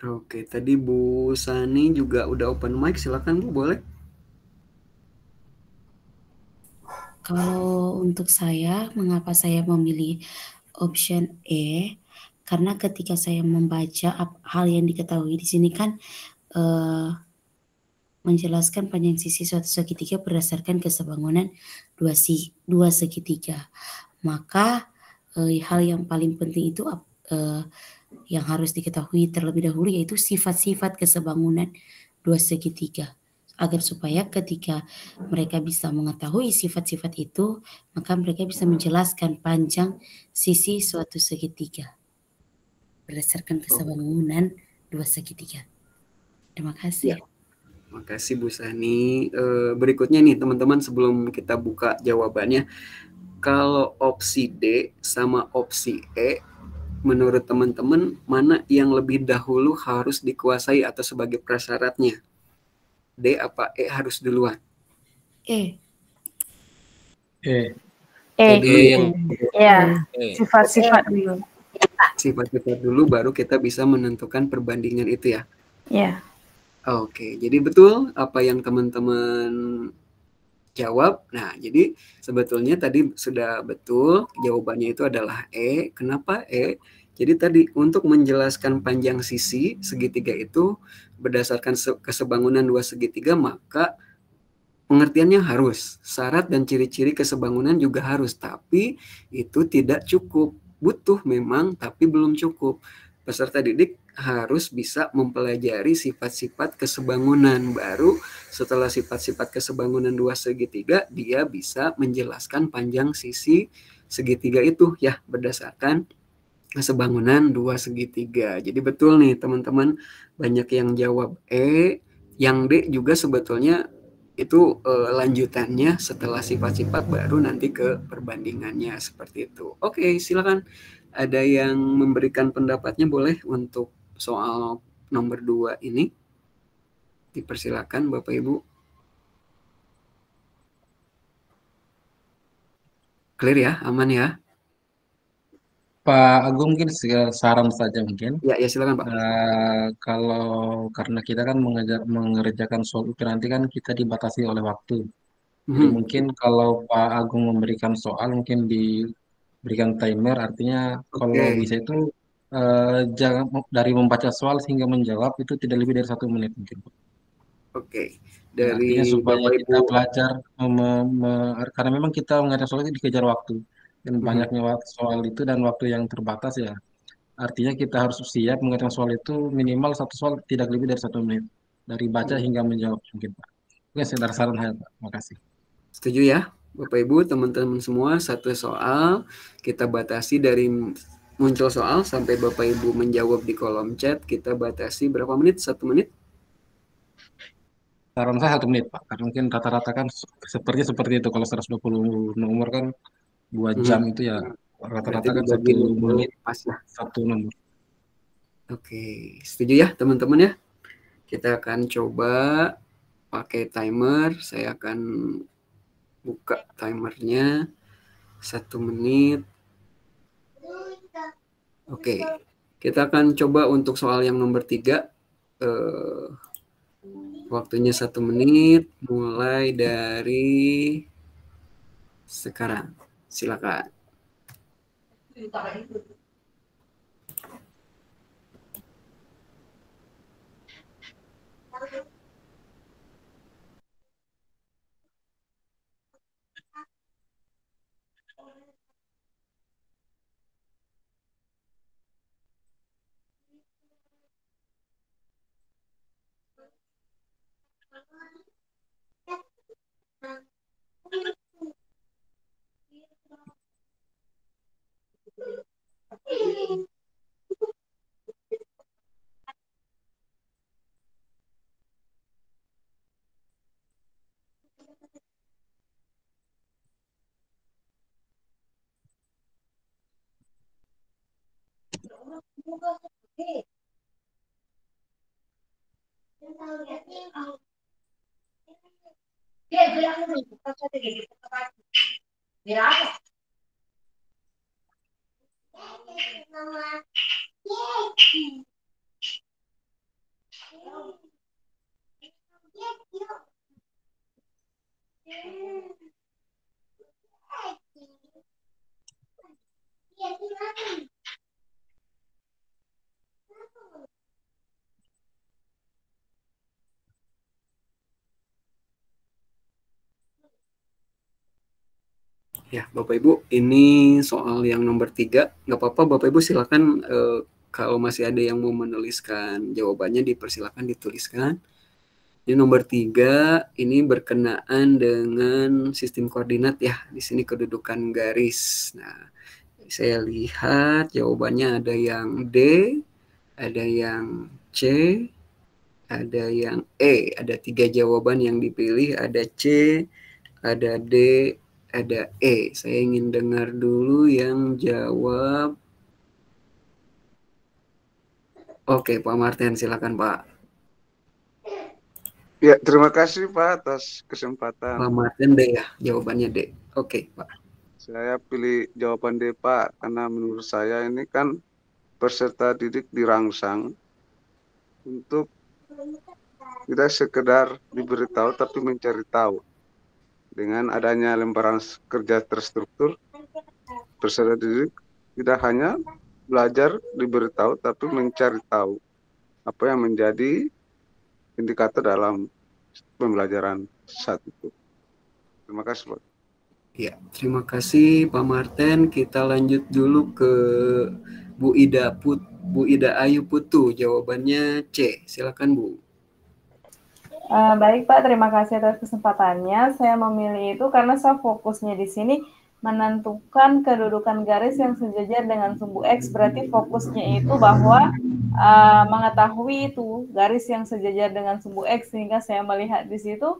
Oke, tadi Bu Sani juga udah open mic, silakan Bu, boleh. Kalau untuk saya, mengapa saya memilih option E? Karena ketika saya membaca hal yang diketahui di sini kan menjelaskan panjang sisi suatu segitiga berdasarkan kesebangunan dua segitiga. Maka hal yang paling penting itu yang harus diketahui terlebih dahulu yaitu sifat-sifat kesebangunan dua segitiga. Agar supaya ketika mereka bisa mengetahui sifat-sifat itu, maka mereka bisa menjelaskan panjang sisi suatu segitiga berdasarkan kesebangunan dua segitiga. Terima kasih. Ya. Terima kasih Bu Sani. Berikutnya nih teman-teman, sebelum kita buka jawabannya, kalau opsi D sama opsi E, menurut teman-teman mana yang lebih dahulu harus dikuasai atau sebagai prasyaratnya? D apa E harus duluan? E. Ya, sifat-sifat dulu. Sifat-sifat dulu baru kita bisa menentukan perbandingan itu ya. Ya. Oke, jadi betul apa yang teman-teman jawab. Nah, jadi sebetulnya tadi sudah betul jawabannya itu adalah E. Kenapa E? Jadi tadi untuk menjelaskan panjang sisi segitiga itu berdasarkan kesebangunan dua segitiga, maka pengertiannya harus, syarat dan ciri-ciri kesebangunan juga harus, tapi itu tidak cukup. Butuh memang, tapi belum cukup. Peserta didik harus bisa mempelajari sifat-sifat kesebangunan. Baru setelah sifat-sifat kesebangunan dua segitiga, dia bisa menjelaskan panjang sisi segitiga itu ya, berdasarkan kesebangunan 2/3. Jadi betul nih teman-teman, banyak yang jawab E, yang D juga sebetulnya itu lanjutannya setelah sifat-sifat baru nanti ke perbandingannya seperti itu. Oke, silakan. Ada yang memberikan pendapatnya boleh untuk soal nomor 2 ini? Dipersilakan Bapak Ibu. Clear ya, aman ya? Pak Agung mungkin saran saja mungkin. Ya, silakan Pak. Kalau karena kita kan mengerjakan soal itu nanti kan kita dibatasi oleh waktu. Jadi mungkin kalau Pak Agung memberikan soal mungkin diberikan timer, artinya kalau bisa itu jangan dari membaca soal hingga menjawab itu tidak lebih dari 1 menit mungkin. Oke. Artinya Dari supaya Bapak kita Ibu belajar karena memang kita mengerjakan soal itu dikejar waktu dan banyaknya soal itu dan waktu yang terbatas ya. Artinya kita harus siap mengerjakan soal itu minimal 1 soal tidak lebih dari 1 menit dari baca hingga menjawab mungkin Pak. Oke, sekedar saran saya Pak. Makasih. Setuju ya Bapak Ibu, teman-teman semua, 1 soal kita batasi dari muncul soal sampai Bapak Ibu menjawab di kolom chat, kita batasi berapa menit? 1 menit? Saran saya 1 menit Pak, karena mungkin rata-rata kan seperti itu, kalau 120 nomor kan 2 jam itu ya rata-rata kan 1 menit pas ya. 1 nomor. Oke, setuju ya teman-teman ya? Kita akan coba pakai timer, saya akan buka timernya 1 menit. Oke, kita akan coba untuk soal yang nomor 3. Waktunya 1 menit, mulai dari sekarang. Silakan. Ya, Bapak Ibu, ini soal yang nomor 3. Nggak apa-apa, Bapak Ibu silakan kalau masih ada yang mau menuliskan jawabannya dipersilakan dituliskan. Ini nomor 3, ini berkenaan dengan sistem koordinat ya. Di sini kedudukan garis. Nah, saya lihat jawabannya ada yang D, ada yang C, ada yang E. Ada 3 jawaban yang dipilih, ada C, ada D, ada E. Saya ingin dengar dulu yang jawab. Oke, Pak Martin, silakan Pak. Ya, terima kasih Pak atas kesempatan. Pak Martin D ya, jawabannya D. Oke, Pak. Saya pilih jawaban D Pak, karena menurut saya ini kan peserta didik dirangsang untuk tidak sekedar diberitahu tapi mencari tahu. Dengan adanya lembaran kerja terstruktur, peserta didik tidak hanya belajar diberitahu tapi mencari tahu apa yang menjadi indikator dalam pembelajaran saat itu. Terima kasih Pak. Ya, terima kasih Pak Martin. Kita lanjut dulu ke Bu Ida Ayu Putu. Jawabannya C. Silakan Bu. Baik Pak, terima kasih atas kesempatannya. Saya memilih itu karena saya fokusnya di sini menentukan kedudukan garis yang sejajar dengan sumbu X. Berarti fokusnya itu bahwa mengetahui itu garis yang sejajar dengan sumbu X, sehingga saya melihat di situ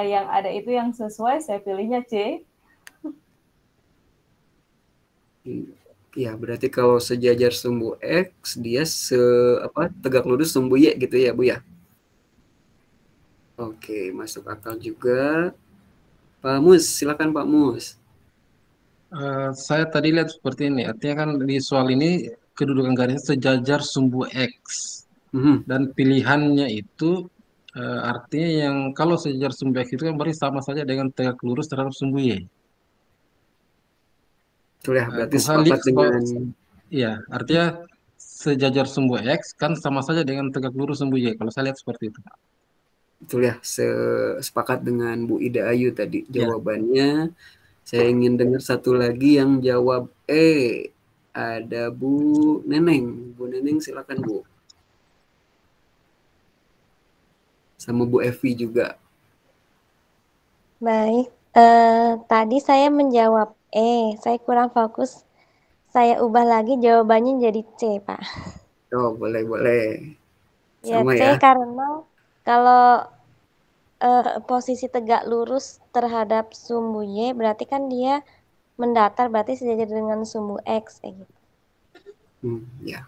yang ada itu yang sesuai, saya pilihnya C. Ya, berarti kalau sejajar sumbu X, dia tegak lurus sumbu Y gitu ya, Bu ya? Oke, masuk akal juga. Pak Mus, silakan Pak Mus. Saya tadi lihat seperti ini, artinya kan di soal ini kedudukan garisnya sejajar sumbu X. Dan pilihannya itu artinya yang kalau sejajar sumbu X itu kan berarti sama saja dengan tegak lurus terhadap sumbu Y. Betul ya, berarti sepakat dengan... Iya, artinya sejajar sumbu X kan sama saja dengan tegak lurus sumbu Y. Kalau saya lihat seperti itu. Betul ya, sepakat dengan Bu Ida Ayu tadi jawabannya. Saya ingin dengar satu lagi yang jawab E. Ada Bu Neneng. Bu Neneng silakan Bu. Sama Bu Evi juga. Baik, tadi saya menjawab E, saya kurang fokus. Saya ubah lagi jawabannya jadi C, Pak. Oh, boleh. Ya, Sama C ya. karena kalau posisi tegak lurus terhadap sumbu Y, berarti kan dia mendatar, berarti sejajar dengan sumbu X. Gitu. Ya,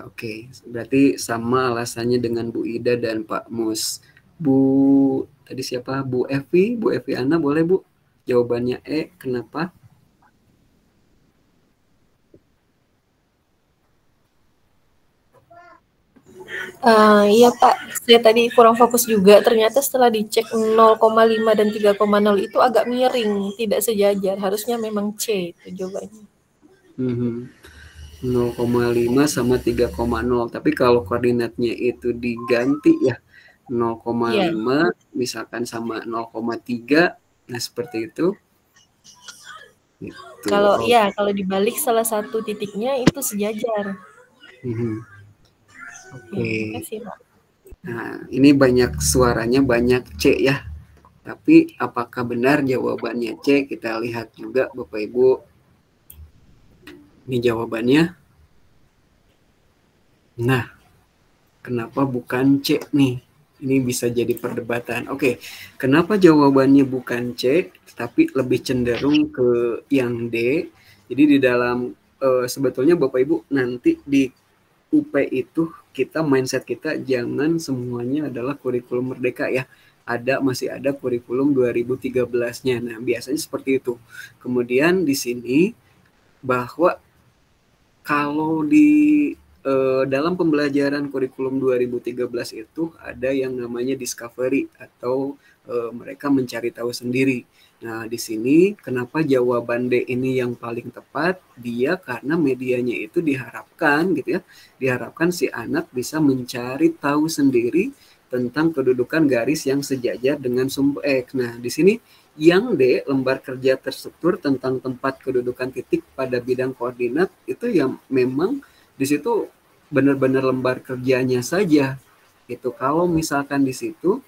oke. Berarti sama alasannya dengan Bu Ida dan Pak Mus. Bu, tadi siapa? Bu Evi Ana, boleh Bu? Jawabannya E, kenapa? Iya Pak, saya tadi kurang fokus juga. Ternyata setelah dicek 0,5 dan 3,0 itu agak miring, tidak sejajar. Harusnya memang C itu jawabannya. 0,5 sama 3,0. Tapi kalau koordinatnya itu diganti ya, 0,5 misalkan sama 0,3, nah seperti itu. Kalau kalau dibalik salah satu titiknya itu sejajar. Oke. Nah, ini banyak suaranya, banyak C ya. Tapi apakah benar jawabannya C? Kita lihat juga Bapak Ibu. Ini jawabannya. Nah, kenapa bukan C nih? Ini bisa jadi perdebatan. Oke, kenapa jawabannya bukan C, tapi lebih cenderung ke yang D? Jadi di dalam sebetulnya Bapak Ibu nanti di UP itu mindset kita jangan semuanya adalah kurikulum merdeka ya. Masih ada kurikulum 2013-nya. Nah, biasanya seperti itu. Kemudian di sini bahwa kalau di dalam pembelajaran kurikulum 2013 itu ada yang namanya discovery atau mereka mencari tahu sendiri. Nah, di sini kenapa jawaban D ini yang paling tepat? Dia karena medianya itu diharapkan gitu ya. Diharapkan si anak bisa mencari tahu sendiri tentang kedudukan garis yang sejajar dengan sumbu X. Nah, di sini yang D, lembar kerja terstruktur tentang tempat kedudukan titik pada bidang koordinat, itu yang memang di situ benar-benar lembar kerjanya saja. Gitu. Kalau misalkan di situ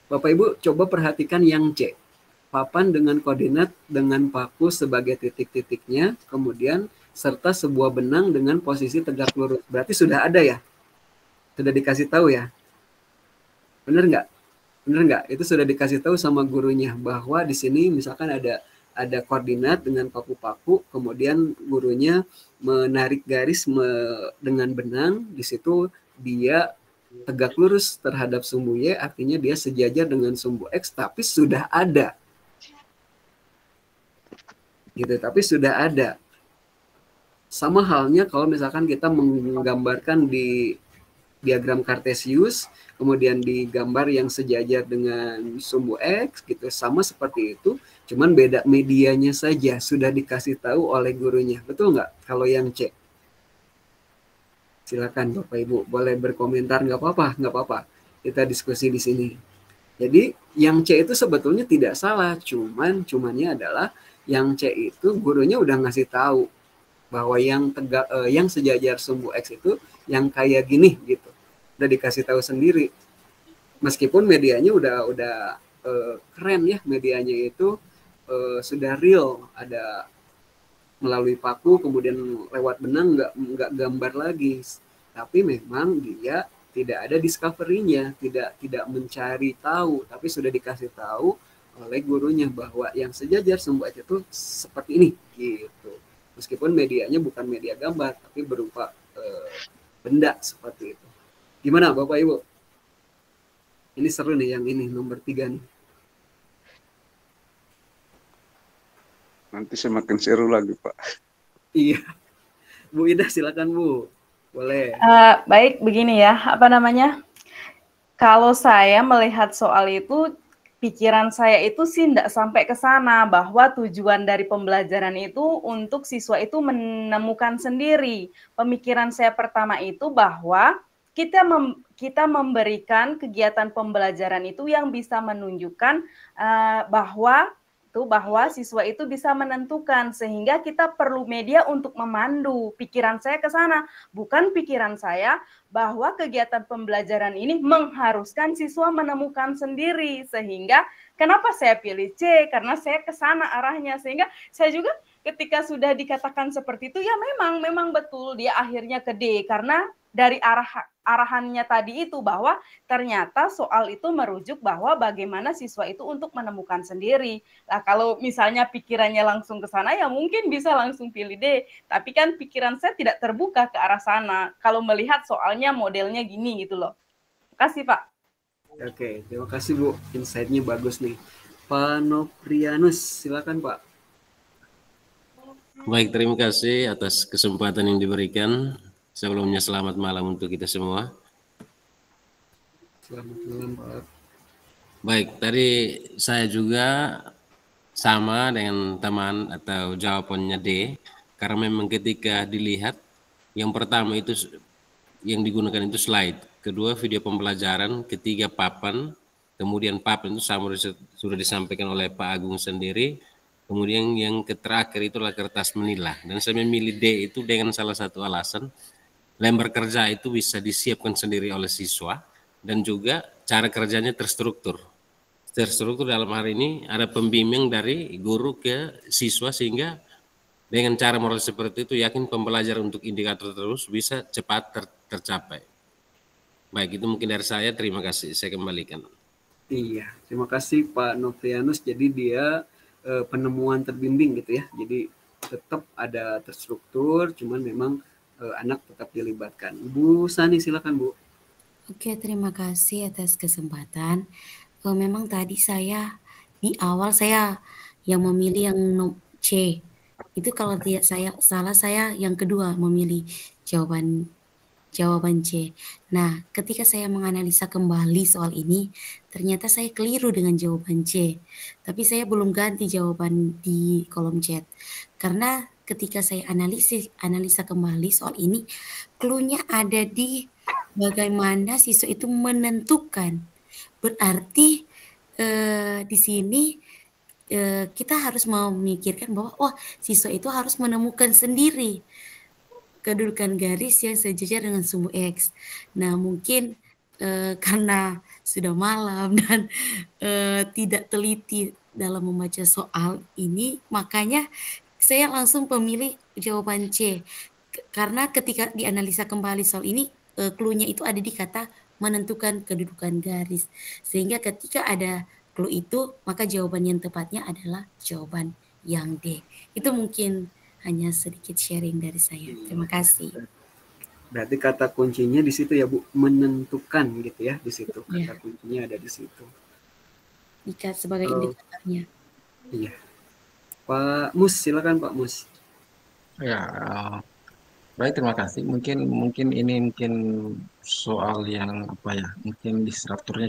Bapak Ibu coba perhatikan yang C. Papan dengan koordinat dengan paku sebagai titik-titiknya, kemudian serta sebuah benang dengan posisi tegak lurus. Berarti sudah ada ya? Sudah dikasih tahu ya? Benar nggak? Benar nggak? Itu sudah dikasih tahu sama gurunya bahwa di sini misalkan ada koordinat dengan paku-paku, kemudian gurunya menarik garis dengan benang, di situ dia tegak lurus terhadap sumbu Y, artinya dia sejajar dengan sumbu X, tapi sudah ada. Gitu, tapi sudah ada. Sama halnya kalau misalkan kita menggambarkan di diagram Cartesius, kemudian digambar yang sejajar dengan sumbu X, gitu, sama seperti itu, cuman beda medianya saja, sudah dikasih tahu oleh gurunya. Betul nggak kalau yang C? Silakan Bapak Ibu, boleh berkomentar, nggak apa-apa. Kita diskusi di sini. Jadi yang C itu sebetulnya tidak salah, cumannya adalah yang C itu gurunya udah ngasih tahu bahwa yang sejajar sumbu X itu yang kayak gini gitu. Udah dikasih tahu sendiri. Meskipun medianya udah keren ya medianya itu sudah real, ada melalui paku kemudian lewat benang, nggak gambar lagi, tapi memang dia tidak ada discovery-nya, tidak mencari tahu, tapi sudah dikasih tahu oleh gurunya bahwa yang sejajar sumbu X itu seperti ini gitu. Meskipun medianya bukan media gambar tapi berupa benda seperti itu. Gimana Bapak Ibu? Ini seru nih yang ini nomor 3 nih. Nanti semakin seru lagi, Pak. Iya. Bu Ida silakan Bu. Boleh. Baik, begini ya, apa namanya? Kalau saya melihat soal itu, pikiran saya itu sih tidak sampai ke sana, bahwa tujuan dari pembelajaran itu untuk siswa itu menemukan sendiri. Pemikiran saya pertama itu bahwa kita memberikan kegiatan pembelajaran itu yang bisa menunjukkan bahwa siswa itu bisa menentukan, sehingga kita perlu media untuk memandu. Pikiran saya ke sana, bukan pikiran saya bahwa kegiatan pembelajaran ini mengharuskan siswa menemukan sendiri. Sehingga kenapa saya pilih C? Karena saya ke sana arahnya, sehingga saya juga ketika sudah dikatakan seperti itu, ya memang betul dia akhirnya ke D, karena dari arahannya tadi itu bahwa ternyata soal itu merujuk bahwa bagaimana siswa itu untuk menemukan sendiri. Nah, kalau misalnya pikirannya langsung ke sana, ya mungkin bisa langsung pilih D. Tapi kan pikiran saya tidak terbuka ke arah sana. Kalau melihat soalnya modelnya gini gitu loh. Terima kasih, Pak. Oke, terima kasih Bu. Insight-nya bagus nih. Pak Noprianus, silakan Pak. Baik, terima kasih atas kesempatan yang diberikan. Sebelumnya selamat malam untuk kita semua. Selamat malam Pak. Baik, tadi saya juga sama dengan teman atau jawabannya D, karena memang ketika dilihat yang pertama itu yang digunakan itu slide, kedua video pembelajaran, ketiga papan, kemudian papan itu sama sudah disampaikan oleh Pak Agung sendiri, kemudian yang terakhir itu adalah kertas menilah. Dan saya memilih D itu dengan salah satu alasan, lembar kerja itu bisa disiapkan sendiri oleh siswa dan juga cara kerjanya terstruktur. Terstruktur dalam hari ini ada pembimbing dari guru ke siswa, sehingga dengan cara model seperti itu yakin pembelajaran untuk indikator terus bisa cepat tercapai. Baik, itu mungkin dari saya. Terima kasih. Saya kembalikan. Iya, terima kasih Pak Novianus. Jadi dia penemuan terbimbing gitu ya. Jadi tetap ada terstruktur, cuman memang anak tetap dilibatkan. Bu Sani silakan Bu. Oke, terima kasih atas kesempatan. Memang tadi saya di awal saya yang memilih yang C. Itu kalau tidak saya salah, saya yang kedua memilih jawaban C. Nah, ketika saya menganalisa kembali soal ini, ternyata saya keliru dengan jawaban C. Tapi saya belum ganti jawaban di kolom chat. Karena ketika saya analisa kembali soal ini, clue-nya ada di bagaimana siswa itu menentukan. Berarti di sini kita harus memikirkan bahwa siswa itu harus menemukan sendiri kedudukan garis yang sejajar dengan sumbu X. Nah, mungkin karena sudah malam dan tidak teliti dalam membaca soal ini, makanya saya langsung memilih jawaban C. Karena ketika dianalisa kembali soal ini, clue-nya itu ada di kata menentukan kedudukan garis. Sehingga ketika ada clue itu, maka jawaban yang tepatnya adalah jawaban yang D. Itu mungkin hanya sedikit sharing dari saya. Terima kasih. Berarti kata kuncinya di situ ya Bu, menentukan gitu ya, di situ. Kata kuncinya ada di situ. Sebagai indikatornya. Iya. Pak Mus, silakan Pak Mus. Ya, baik, terima kasih. Mungkin ini soal yang mungkin di strukturnya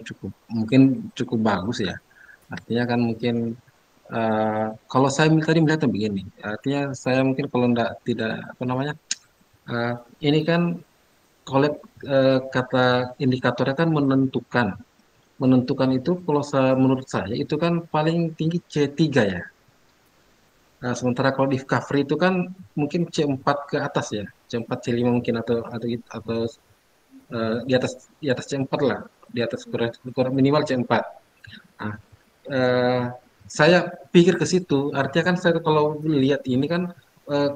cukup bagus ya. Artinya kan mungkin kalau saya tadi melihatnya begini, artinya saya mungkin kalau ini kan kata indikatornya kan menentukan itu kalau menurut saya itu kan paling tinggi C3 ya. Nah, sementara kalau di discovery itu kan mungkin C4 ke atas ya, C4 C5 mungkin atau di atas C4 lah, di atas minimal C4. Nah, eh, saya pikir ke situ. Artinya kan saya kalau lihat ini kan eh,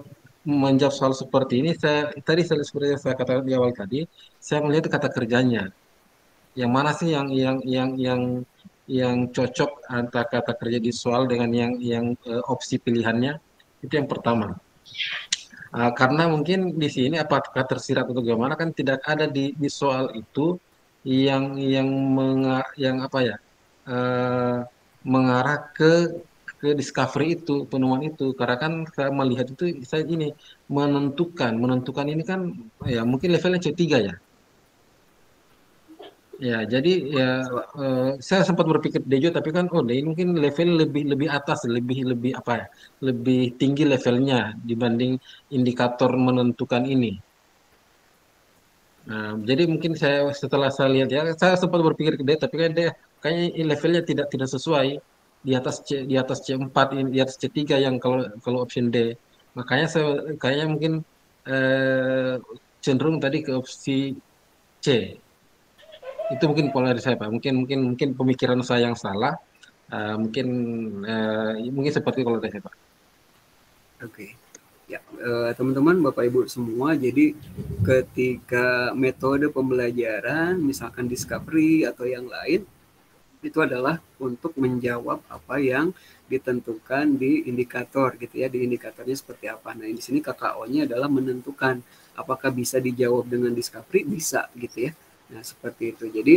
menjawab soal seperti ini, seperti yang saya katakan di awal tadi, saya melihat kata kerjanya. Yang mana sih yang cocok antara kata kerja di soal dengan opsi pilihannya? Itu yang pertama. Karena mungkin di sini apakah tersirat atau bagaimana kan tidak ada di soal itu yang apa ya eh, mengarah ke discovery itu penemuan itu karena kan saya melihat itu saya ini menentukan ini kan ya mungkin levelnya C3 ya. Ya, jadi ya saya sempat berpikir Dejo tapi kan oh ini mungkin level lebih lebih atas, lebih lebih apa ya, lebih tinggi levelnya dibanding indikator menentukan ini. Nah, jadi mungkin setelah saya lihat ya, saya sempat berpikir ke dia, tapi kan dia kayaknya levelnya tidak sesuai di atas C4, di atas C3 yang kalau kalau option D. Makanya saya kayaknya mungkin eh, cenderung tadi ke opsi C. Itu mungkin pola dari saya Pak. Mungkin mungkin mungkin pemikiran saya yang salah. Mungkin mungkin seperti kalau dari saya Pak. Oke. Ya, teman-teman, Bapak Ibu semua, jadi ketika metode pembelajaran, misalkan discovery atau yang lain, itu adalah untuk menjawab apa yang ditentukan di indikator gitu ya, di indikatornya seperti apa. Nah, di sini KKO-nya adalah menentukan apakah bisa dijawab dengan discovery, bisa gitu ya. Nah, seperti itu. Jadi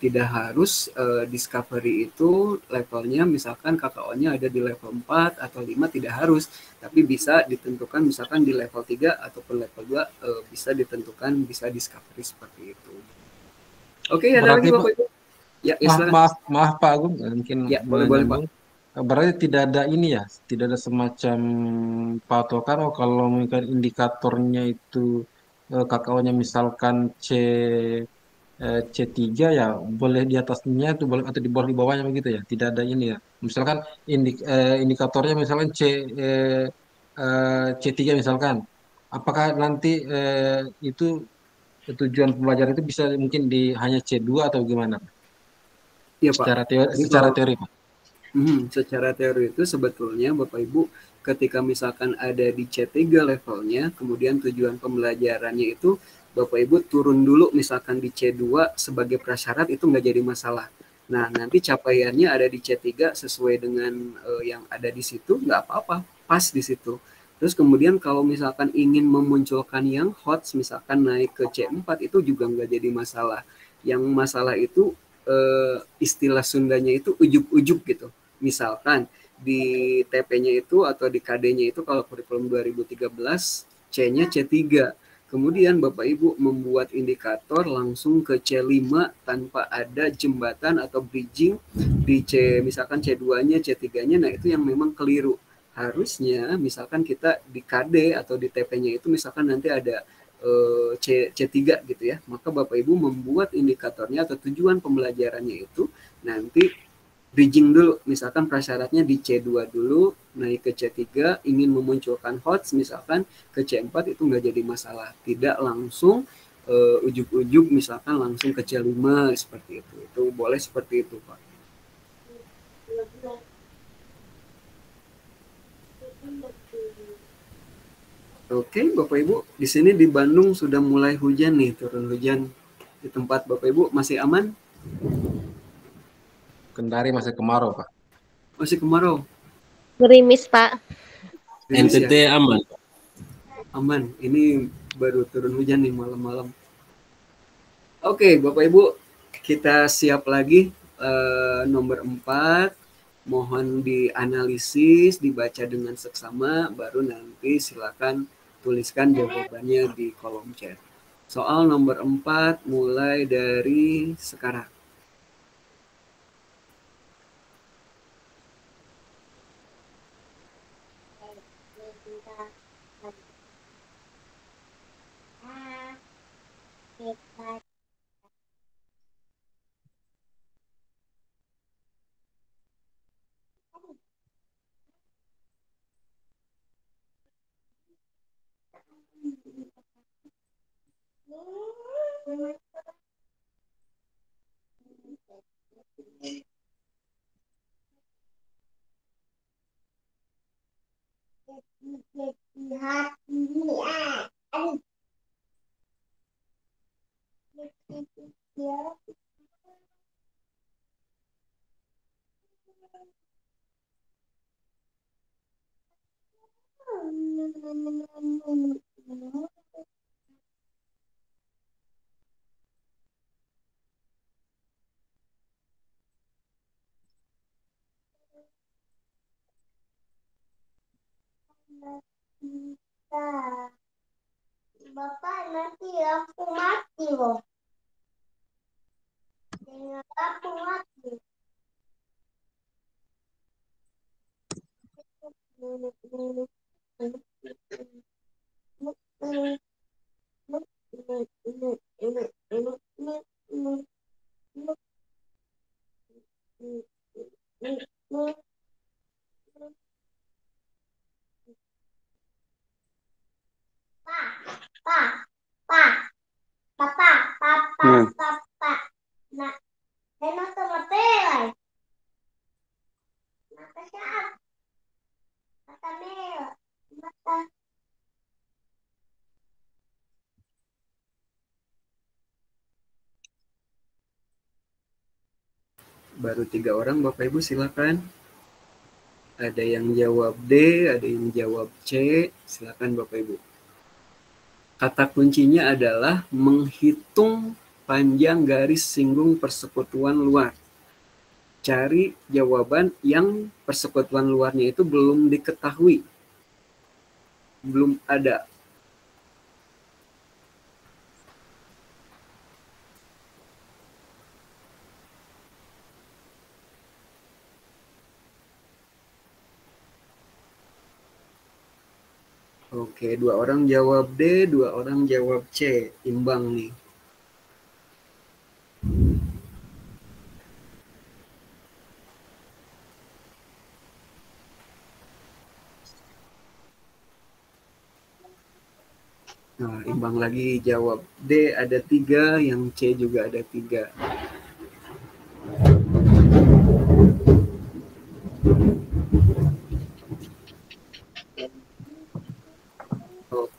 tidak harus discovery itu levelnya misalkan KKO-nya ada di level 4 atau 5, tidak harus, tapi bisa ditentukan misalkan di level 3 ataupun level 2 bisa ditentukan bisa discovery seperti itu. Oke, ada Berarti lagi Pak, Bapak Ibu? Ya, ya silakan. maaf Pak Agung, mungkin Ya, boleh Pak. menyambung. Berarti tidak ada ini ya, tidak ada semacam patokan oh kalau mungkin indikatornya itu KKO-nya misalkan C3 ya boleh di atasnya itu boleh atau di bawahnya begitu ya. Tidak ada ini ya. Misalkan indikatornya misalkan eh, C3 misalkan. Apakah nanti itu tujuan pembelajaran itu bisa mungkin di hanya C2 atau gimana? Iya Pak. Jadi Secara kalau teori Pak. secara teori itu sebetulnya Bapak Ibu ketika misalkan ada di C3 levelnya, kemudian tujuan pembelajarannya itu Bapak Ibu turun dulu misalkan di C2 sebagai prasyarat itu nggak jadi masalah. Nah, nanti capaiannya ada di C3 sesuai dengan yang ada di situ, nggak apa-apa, pas di situ. Terus kemudian kalau misalkan ingin memunculkan yang hot, misalkan naik ke C4 itu juga nggak jadi masalah. Yang masalah itu istilah Sundanya itu ujuk-ujuk gitu. Misalkan di TP-nya itu atau di KD-nya itu kalau kurikulum 2013 C-nya C3. Kemudian Bapak Ibu membuat indikator langsung ke C5 tanpa ada jembatan atau bridging di C misalkan C2-nya, C3-nya. Nah, itu yang memang keliru. Harusnya misalkan kita di KD atau di TP-nya itu misalkan nanti ada C3 gitu ya. Maka Bapak Ibu membuat indikatornya atau tujuan pembelajarannya itu nanti bridging dulu, misalkan prasyaratnya di C2 dulu, naik ke C3, ingin memunculkan HOTS, misalkan ke C4 itu nggak jadi masalah. Tidak langsung ujuk-ujuk, misalkan langsung ke C5, seperti itu. Itu boleh seperti itu, Pak. Oke, Bapak Ibu, di sini di Bandung sudah mulai hujan nih, turun hujan. Di tempat Bapak Ibu masih aman? Kendari masih kemarau Pak. Masih kemarau? Gerimis, Pak. Gerimis ya? NTT aman. Aman. Ini baru turun hujan nih malam-malam. Oke, Bapak Ibu, kita siap lagi nomor 4. Mohon dianalisis, dibaca dengan seksama, baru nanti silakan tuliskan jawabannya di kolom chat. Soal nomor 4 mulai dari sekarang. Bapak nanti aku mati loh. Aku mati. Papá. Saya nonton materi. Mata siapa? Mata merah. Mata. Baru 3 orang, Bapak Ibu silakan. Ada yang jawab D, ada yang jawab C. Silakan Bapak Ibu. Kata kuncinya adalah menghitung panjang garis singgung persekutuan luar. Cari jawaban yang persekutuan luarnya itu belum diketahui. Belum ada. Oke, 2 orang jawab D, 2 orang jawab C. Imbang nih. Nah, imbang lagi jawab D ada 3, yang C juga ada 3.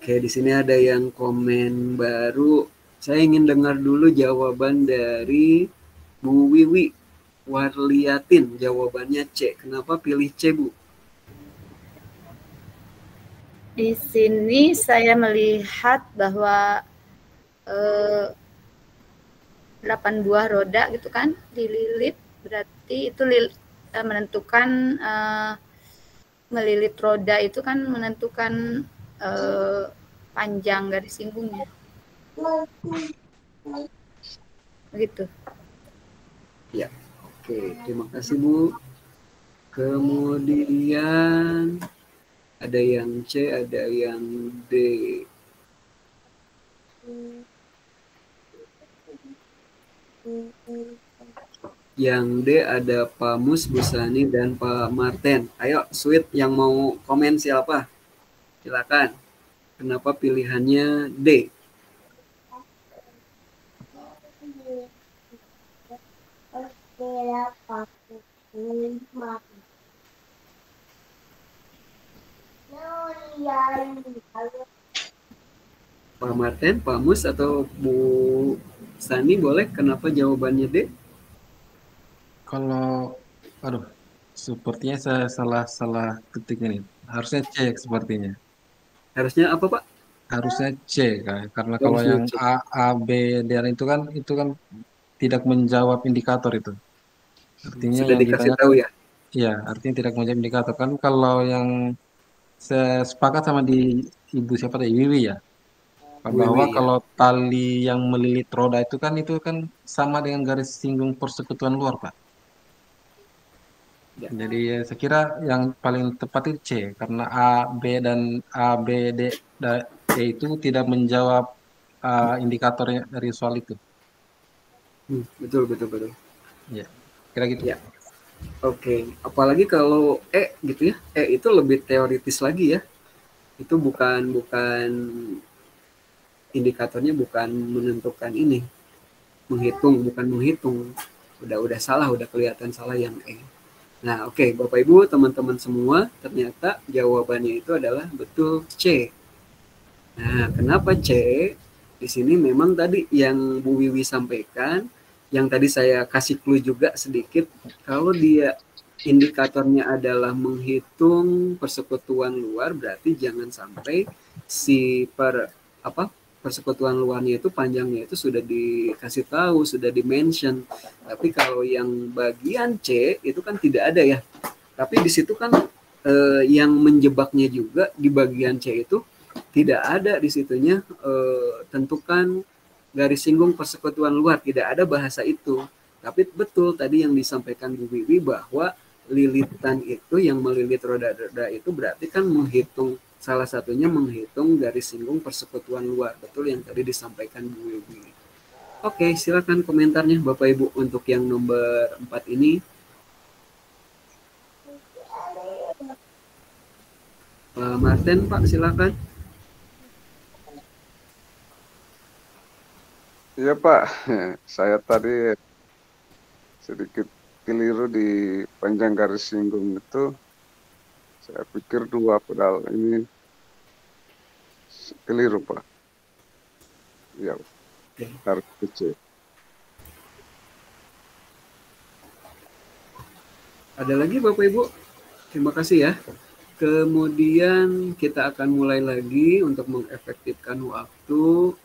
Oke, di sini ada yang komen baru. Saya ingin dengar dulu jawaban dari Bu Wiwi Warliatin. Jawabannya C. Kenapa pilih C, Bu? Di sini saya melihat bahwa 8 buah roda gitu kan dililit, berarti itu menentukan melilit roda itu kan menentukan panjang garis singgungnya. Begitu. Ya, oke. Terima kasih, Bu. Kemudian ada yang C, ada yang D. Yang D ada Pak Mus, Bu Sani, dan Pak Marten. Ayo, Sweet, yang mau komen siapa? Silakan. Kenapa pilihannya D? Pak Marten, Pak Mus, atau Bu Sani boleh? Kenapa jawabannya D? Kalau, aduh, sepertinya saya salah ketik ini. Harusnya C sepertinya. Harusnya apa, Pak? Harusnya C, karena kalau Harusnya yang C. A, B, dan itu kan tidak menjawab indikator itu. Artinya Sudah yang dikasih ditanya tahu kan, ya? iya, artinya tidak menjawab indikator kan. Kalau yang saya sepakat sama di Ibu siapa tadi, Wiwi ya, bahwa Wiwi, ya. kalau tali yang melilit roda itu kan sama dengan garis singgung persekutuan luar, Pak. Ya. Jadi saya kira yang paling tepat itu C, karena A, B, D, E itu tidak menjawab indikatornya dari soal itu. Betul. Ya, kira gitu. Ya. Oke, apalagi kalau E gitu ya. E itu lebih teoritis lagi ya. Itu bukan indikatornya, bukan menentukan ini. Bukan menghitung. Udah salah, udah kelihatan salah yang E. Nah, oke, Bapak Ibu, teman-teman semua, ternyata jawabannya itu adalah betul C. Nah, kenapa C? Di sini memang tadi yang Bu Wiwi sampaikan, yang tadi saya kasih clue juga sedikit, kalau dia indikatornya adalah menghitung persekutuan luar, berarti jangan sampai si persekutuan luarnya itu panjangnya itu sudah dikasih tahu, sudah di-mention. Tapi kalau yang bagian C itu kan tidak ada ya. Tapi di situ kan yang menjebaknya juga di bagian C itu tidak ada di situnya tentukan garis singgung persekutuan luar, tidak ada bahasa itu. Tapi betul tadi yang disampaikan Bu Wiwi bahwa lilitan itu yang melilit roda-roda itu berarti kan menghitung, salah satunya menghitung garis singgung persekutuan luar. Betul yang tadi disampaikan Bu Wiwi. Oke, silakan komentarnya Bapak Ibu untuk yang nomor 4 ini. Pak Martin, Pak, silakan. Iya Pak, saya tadi sedikit keliru di panjang garis singgung itu. Saya pikir 2, padahal ini keliru Pak. Ya, harus kecil. Ada lagi Bapak Ibu? Terima kasih ya. Kemudian kita akan mulai lagi untuk mengefektifkan waktu.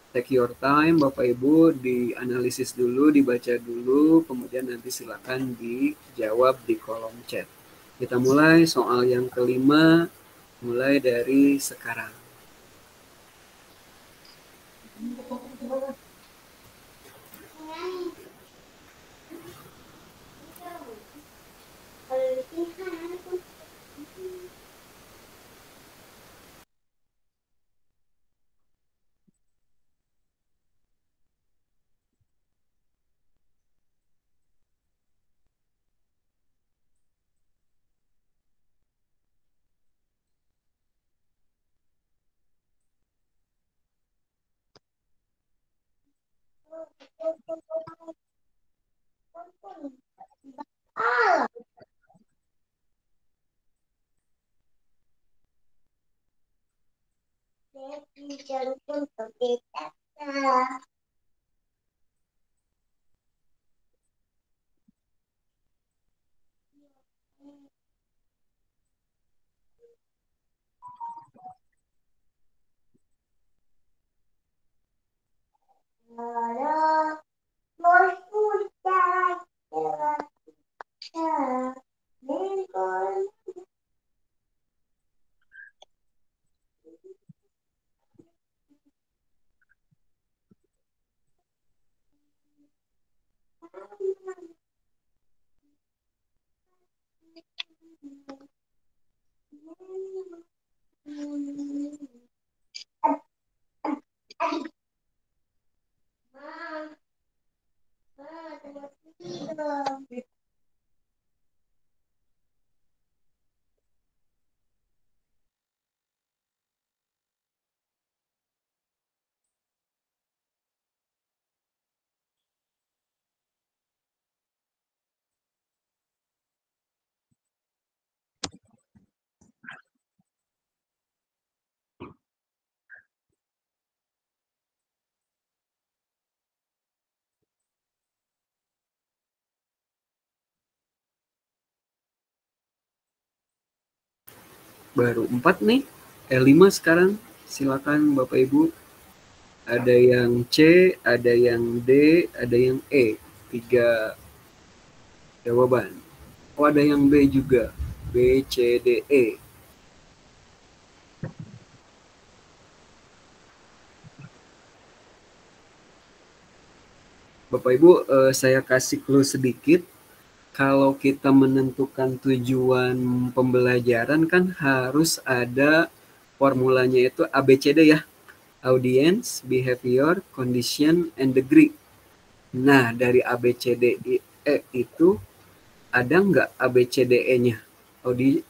Take your time Bapak Ibu, dianalisis dulu, dibaca dulu, kemudian nanti silakan dijawab di kolom chat. Kita mulai soal yang kelima, mulai dari sekarang. Baru 4 nih, 5 sekarang. Silakan Bapak Ibu. Ada yang C, ada yang D, ada yang E. 3 jawaban. Oh, ada yang B juga. B, C, D, E. Bapak Ibu, saya kasih clue sedikit. Kalau kita menentukan tujuan pembelajaran kan harus ada formulanya itu ABCD ya. Audience, behavior, condition, and degree. Nah, dari ABCDE itu ada nggak ABCDE-nya? Audio.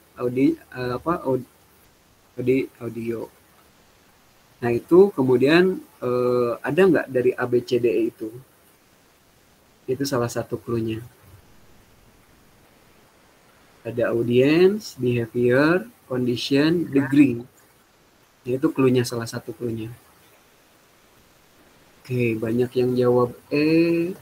Nah, itu kemudian ada nggak dari ABCDE itu? Itu salah satu clue-nya. Ada audience, behavior, condition, degree. Itu clue-nya, salah satu clue-nya. Oke, banyak yang jawab E.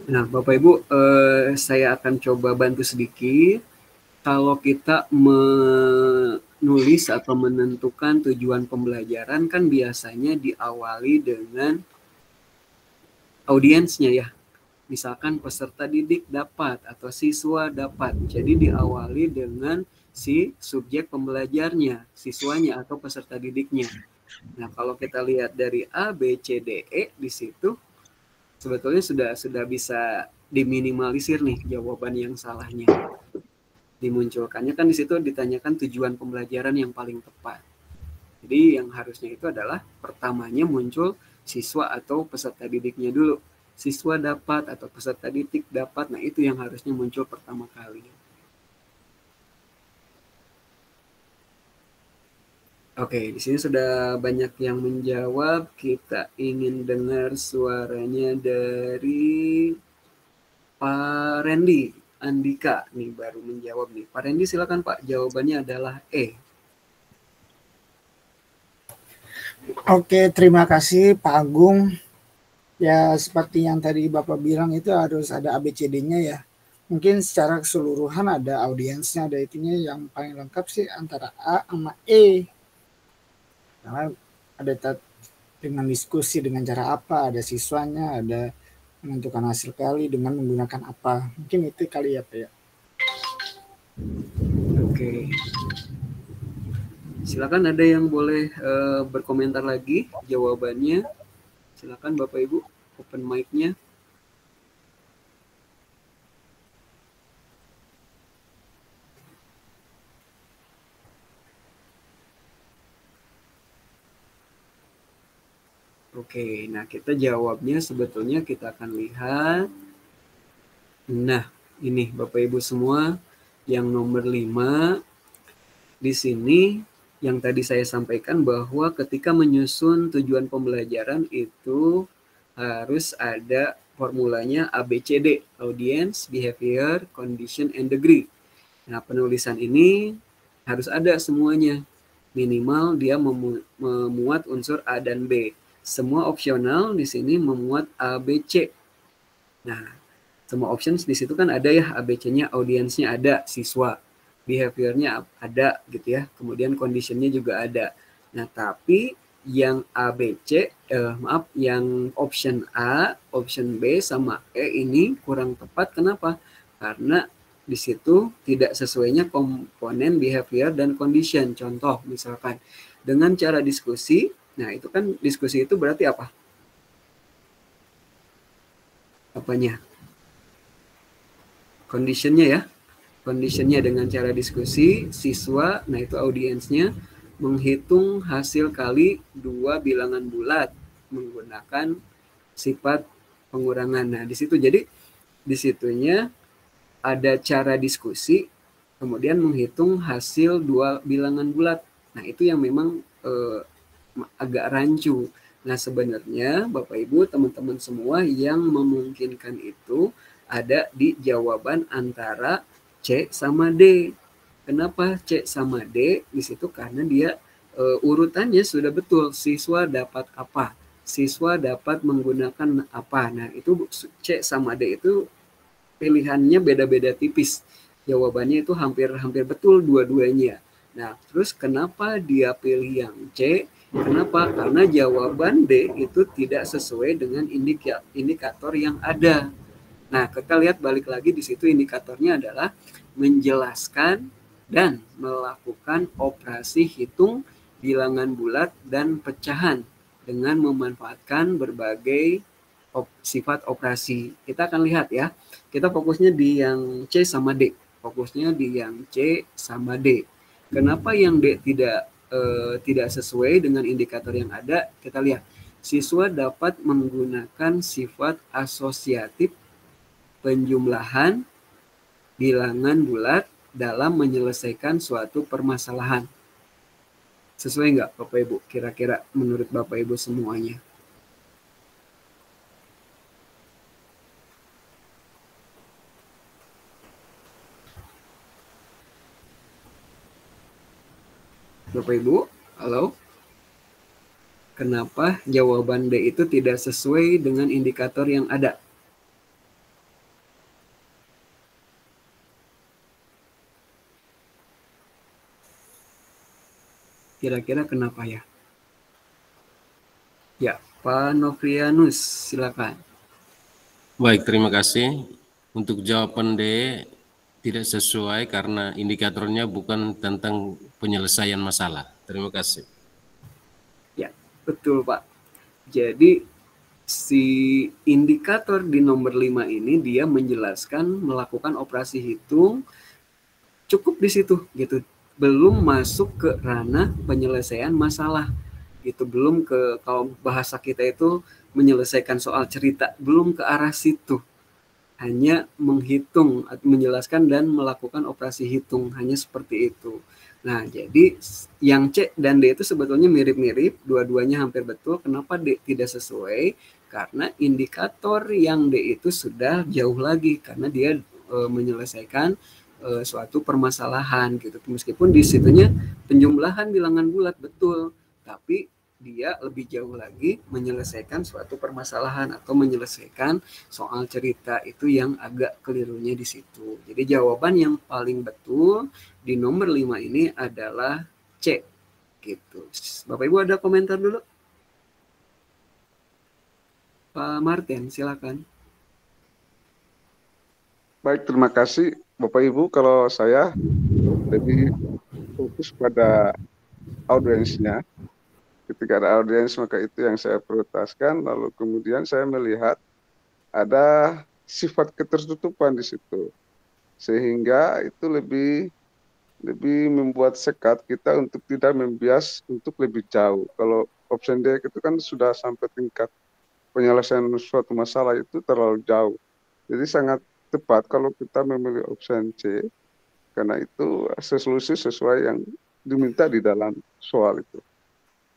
Nah, Bapak Ibu, saya akan coba bantu sedikit. Kalau kita menulis atau menentukan tujuan pembelajaran kan biasanya diawali dengan audiensnya ya. Misalkan peserta didik dapat atau siswa dapat. Jadi diawali dengan si subjek pembelajarnya, siswanya atau peserta didiknya. Nah, kalau kita lihat dari A, B, C, D, E di situ sebetulnya sudah bisa diminimalisir nih jawaban yang salahnya. Dimunculkannya kan di situ ditanyakan tujuan pembelajaran yang paling tepat. Jadi yang harusnya itu adalah pertamanya muncul siswa atau peserta didiknya dulu. Siswa dapat atau peserta didik dapat, nah itu yang harusnya muncul pertama kali. Oke, di sini sudah banyak yang menjawab. Kita ingin dengar suaranya dari Pak Randy Andika nih baru menjawab nih. Pak Randy silakan Pak, jawabannya adalah E. Oke, terima kasih Pak Agung. Ya seperti yang tadi Bapak bilang itu harus ada ABCD-nya ya. Mungkin secara keseluruhan ada audiensnya, ada itunya, yang paling lengkap sih antara A sama E. Karena ada dengan diskusi dengan cara apa, ada siswanya, ada menentukan hasil kali dengan menggunakan apa. Mungkin itu kali ya Pak ya. Oke. Silakan ada yang boleh berkomentar lagi jawabannya. Silakan Bapak Ibu, open mic-nya. Oke, nah kita jawabnya sebetulnya kita akan lihat. Nah, ini Bapak Ibu semua yang nomor 5 di sini yang tadi saya sampaikan bahwa ketika menyusun tujuan pembelajaran itu harus ada formulanya ABCD, audience, behavior, condition, and degree. Nah, penulisan ini harus ada semuanya. Minimal dia memuat unsur A dan B. Semua opsional di sini memuat ABC. Nah, semua options di situ kan ada ya, ABC-nya, audiensnya ada, siswa. Behaviornya ada gitu ya. Kemudian conditionnya juga ada. Nah, tapi yang ABC, yang option A, option B sama E ini kurang tepat. Kenapa? Karena di situ tidak sesuainya komponen behavior dan condition. Contoh misalkan dengan cara diskusi. Nah, itu kan diskusi itu berarti apa? Apanya? Conditionnya ya. Conditionnya dengan cara diskusi, siswa, nah itu audiensnya, menghitung hasil kali 2 bilangan bulat menggunakan sifat pengurangan. Nah, di situ jadi di situnya ada cara diskusi, kemudian menghitung hasil 2 bilangan bulat. Nah, itu yang memang agak rancu. Nah, sebenarnya Bapak Ibu, teman-teman semua yang memungkinkan itu ada di jawaban antara C sama D. Kenapa C sama D? Di situ karena dia urutannya sudah betul. Siswa dapat apa? Siswa dapat menggunakan apa? Nah, itu C sama D itu pilihannya beda-beda tipis. Jawabannya itu hampir betul dua-duanya. Nah, terus kenapa dia pilih yang C? Kenapa? Karena jawaban D itu tidak sesuai dengan indikator yang ada. Nah, kita lihat balik lagi di situ indikatornya adalah menjelaskan dan melakukan operasi hitung bilangan bulat dan pecahan dengan memanfaatkan berbagai sifat operasi. Kita akan lihat ya. Kita fokusnya di yang C sama D. Fokusnya di yang C sama D. Kenapa yang D tidak sesuai dengan indikator yang ada? Kita lihat. Siswa dapat menggunakan sifat asosiatif penjumlahan bilangan bulat dalam menyelesaikan suatu permasalahan. Sesuai nggak Bapak Ibu? Kira-kira menurut Bapak Ibu semuanya? Bapak Ibu, halo? Kenapa jawaban D itu tidak sesuai dengan indikator yang ada? Kira-kira kenapa ya? Ya, Pak Novrianus, silakan. Baik, terima kasih. Untuk jawaban D tidak sesuai karena indikatornya bukan tentang penyelesaian masalah. Terima kasih. Ya, betul Pak. Jadi si indikator di nomor 5 ini dia menjelaskan melakukan operasi hitung cukup di situ gitu. Belum masuk ke ranah penyelesaian masalah. Gitu, belum ke, kalau bahasa kita itu menyelesaikan soal cerita, belum ke arah situ. Hanya menghitung, menjelaskan dan melakukan operasi hitung, hanya seperti itu. Nah, jadi yang C dan D itu sebetulnya mirip-mirip, dua-duanya hampir betul. Kenapa D tidak sesuai? Karena indikator yang D itu sudah jauh lagi, karena dia menyelesaikan suatu permasalahan gitu. Meskipun di situnya penjumlahan bilangan bulat betul, tapi dia lebih jauh lagi menyelesaikan suatu permasalahan atau menyelesaikan soal cerita, itu yang agak kelirunya di situ. Jadi jawaban yang paling betul di nomor 5 ini adalah C gitu. Bapak Ibu ada komentar dulu? Pak Martin, silakan. Baik, terima kasih Bapak Ibu. Kalau saya lebih fokus pada audiensnya. Ketika ada audiens, maka itu yang saya prioritaskan. Lalu kemudian saya melihat ada sifat ketertutupan di situ, sehingga itu lebih membuat sekat kita untuk tidak membias untuk lebih jauh. Kalau option D itu kan sudah sampai tingkat penyelesaian suatu masalah itu terlalu jauh. Jadi sangat tepat kalau kita memilih option C, karena itu solusi sesuai yang diminta di dalam soal itu.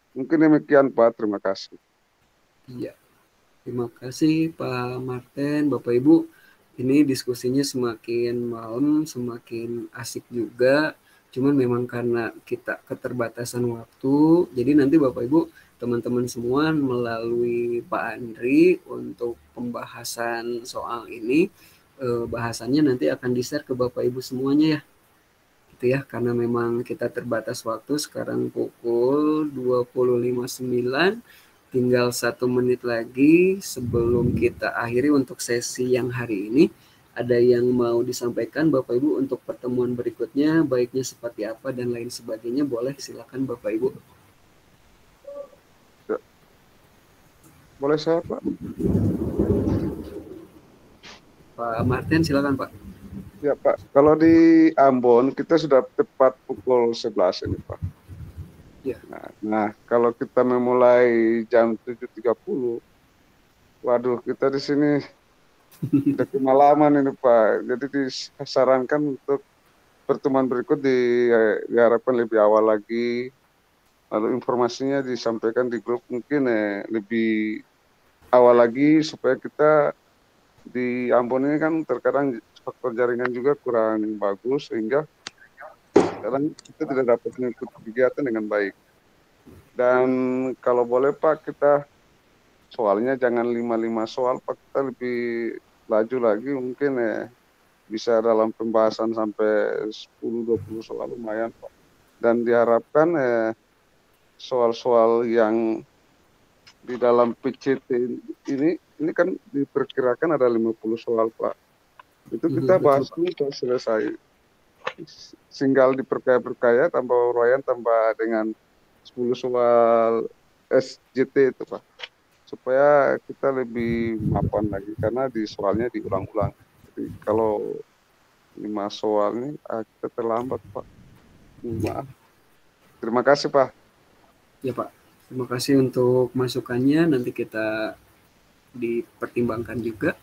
Mungkin demikian Pak, terima kasih. Iya, terima kasih Pak Martin, Bapak Ibu. Ini diskusinya semakin malam, semakin asik juga. Cuman memang karena kita keterbatasan waktu, jadi nanti Bapak Ibu, teman-teman semua melalui Pak Andri untuk pembahasan soal ini, bahasannya nanti akan di-share ke Bapak Ibu semuanya ya. Gitu ya, karena memang kita terbatas waktu. Sekarang pukul 20.59, tinggal 1 menit lagi sebelum kita akhiri untuk sesi yang hari ini. Ada yang mau disampaikan Bapak Ibu untuk pertemuan berikutnya, baiknya seperti apa dan lain sebagainya, boleh silakan Bapak Ibu. Ya. Boleh saya Pak? Pak Martin silakan Pak. Ya Pak, kalau di Ambon kita sudah tepat pukul 11 ini Pak. Ya. Nah, kalau kita memulai jam 7.30, waduh kita di sini udah kemalaman ini Pak. Jadi disarankan untuk pertemuan berikut diharapkan lebih awal lagi. Lalu informasinya disampaikan di grup mungkin lebih awal lagi, supaya kita di Ambon ini kan terkadang faktor jaringan juga kurang bagus, sehingga kadang kita tidak dapat mengikuti kegiatan dengan baik. Dan kalau boleh Pak, kita soalnya jangan 5 soal Pak, kita lebih laju lagi, mungkin bisa dalam pembahasan sampai 10-20 soal, lumayan Pak. Dan diharapkan soal-soal yang di dalam PCT ini kan diperkirakan ada 50 soal Pak. Itu kita bahas dulu sampai selesai. Tinggal diperkaya-perkaya, tambah uraian, tambah dengan 10 soal SJT itu Pak. Supaya kita lebih mapan lagi, karena di soalnya diulang-ulang. Jadi kalau 5 soal ini kita terlambat Pak. Maaf. Terima kasih Pak. Ya Pak, terima kasih untuk masukannya, nanti kita dipertimbangkan juga.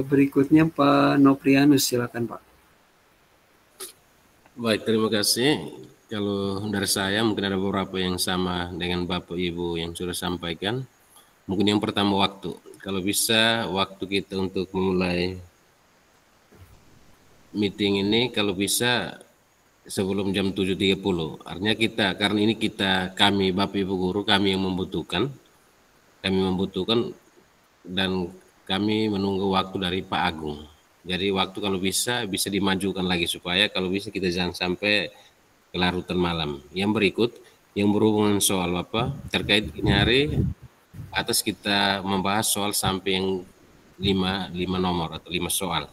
Berikutnya Pak Noprianus, silakan Pak. Baik, terima kasih. Kalau dari saya mungkin ada beberapa yang sama dengan Bapak Ibu yang sudah sampaikan. Mungkin yang pertama waktu. Kalau bisa waktu kita untuk memulai meeting ini kalau bisa sebelum jam 7.30. Artinya karena ini kami Bapak Ibu guru kami yang membutuhkan dan kami menunggu waktu dari Pak Agung. Jadi waktu kalau bisa dimajukan lagi supaya kalau bisa kita jangan sampai kelarutan malam. Yang berikut yang berhubungan soal terkait ini hari atas kita membahas soal sampai yang 5 nomor atau 5 soal.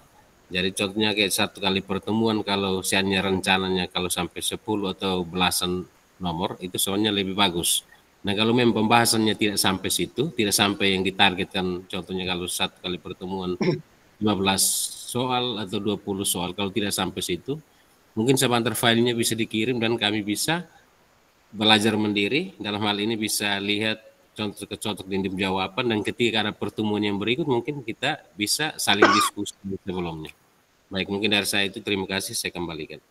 Jadi contohnya kayak satu kali pertemuan kalau seandainya rencananya kalau sampai 10 atau belasan nomor itu soalnya lebih bagus. Nah kalau memang pembahasannya tidak sampai situ, tidak sampai yang ditargetkan, contohnya kalau satu kali pertemuan 15 soal atau 20 soal, kalau tidak sampai situ, mungkin sebentar filenya bisa dikirim dan kami bisa belajar mandiri, dalam hal ini bisa lihat contoh dindim jawaban, dan ketika ada pertemuan yang berikut mungkin kita bisa saling diskusi sebelumnya. Baik, mungkin dari saya itu, terima kasih, saya kembalikan.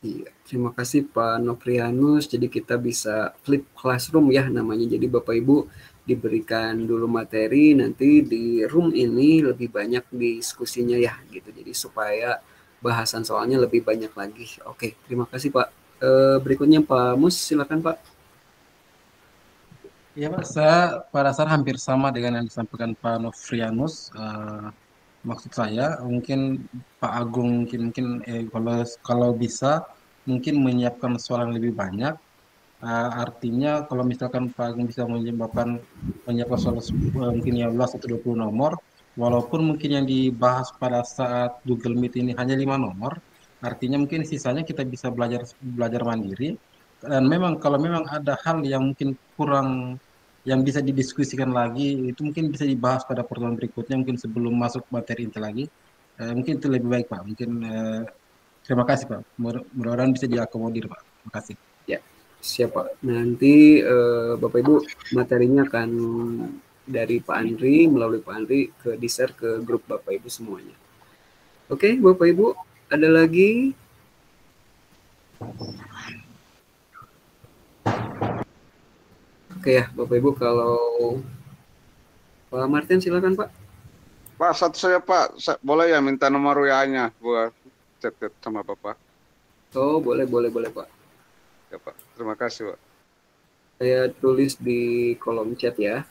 Iya, terima kasih Pak Noprianus. Jadi kita bisa flip classroom ya namanya. Jadi Bapak Ibu diberikan dulu materi, nanti di room ini lebih banyak diskusinya ya gitu. Jadi supaya bahasan soalnya lebih banyak lagi. Oke, terima kasih Pak. Berikutnya Pak Mus, silakan Pak. Ya Pak, saya pada dasar hampir sama dengan yang disampaikan Pak Noprianus. Maksud saya mungkin Pak Agung mungkin kalau bisa mungkin menyiapkan soal yang lebih banyak. Artinya kalau misalkan Pak Agung bisa menyiapkan soal mungkin 15 atau 20 nomor, walaupun mungkin yang dibahas pada saat Google Meet ini hanya 5 nomor, artinya mungkin sisanya kita bisa belajar mandiri. Dan memang kalau memang ada hal yang mungkin kurang yang bisa didiskusikan lagi, itu mungkin bisa dibahas pada pertemuan berikutnya, mungkin sebelum masuk materi inti lagi. Mungkin itu lebih baik Pak. Mungkin terima kasih Pak. Mudah-mudahan bisa diakomodir Pak. Terima kasih. Ya, siap Pak. Nanti Bapak Ibu materinya akan dari Pak Andri, melalui Pak Andri di-share ke grup Bapak Ibu semuanya. Oke, Bapak Ibu, ada lagi? Oke ya, Bapak Ibu, kalau Pak Martin silakan Pak. Pak, satu saya Pak, boleh ya minta nomor WA-nya buat chat sama Bapak? Oh, boleh Pak. Ya Pak, terima kasih Pak. Saya tulis di kolom chat ya.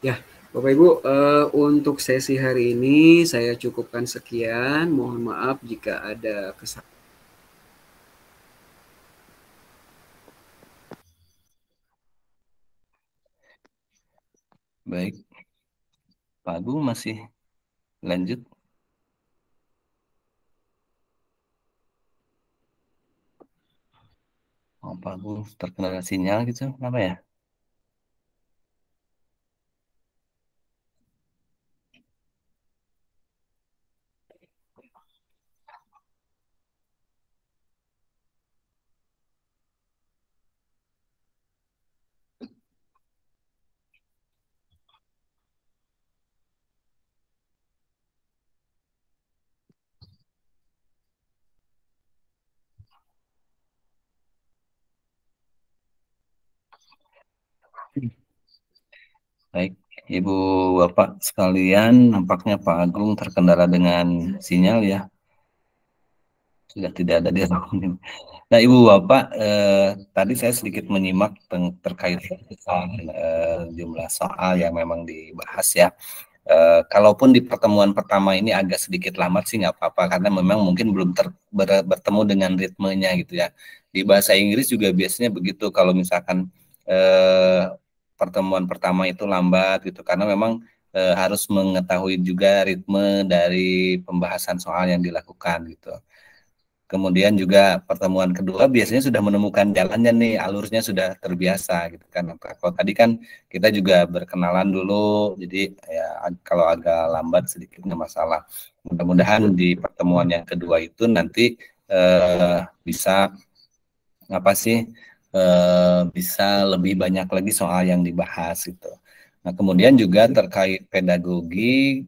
Ya, Bapak Ibu, untuk sesi hari ini saya cukupkan sekian. Mohon maaf jika ada kesalahan. Baik, Pak Agung masih lanjut. Oh, Pak Agung terkena sinyal gitu, kenapa ya? Baik, Ibu Bapak sekalian, nampaknya Pak Agung terkendala dengan sinyal ya. Sudah tidak ada di ruangan. Nah, Ibu Bapak, tadi saya sedikit menyimak terkait jumlah soal yang memang dibahas ya. Kalaupun di pertemuan pertama ini agak sedikit lambat sih nggak apa-apa, karena memang mungkin belum bertemu dengan ritmenya gitu ya. Di bahasa Inggris juga biasanya begitu, kalau misalkan pertemuan pertama itu lambat gitu, karena memang harus mengetahui juga ritme dari pembahasan soal yang dilakukan gitu. Kemudian juga pertemuan kedua biasanya sudah menemukan jalannya nih, alurnya sudah terbiasa gitu kan. Kalau tadi kan kita juga berkenalan dulu, jadi ya kalau agak lambat sedikit nggak masalah. Mudah-mudahan di pertemuan yang kedua itu nanti bisa bisa lebih banyak lagi soal yang dibahas gitu. Nah, kemudian juga terkait pedagogi,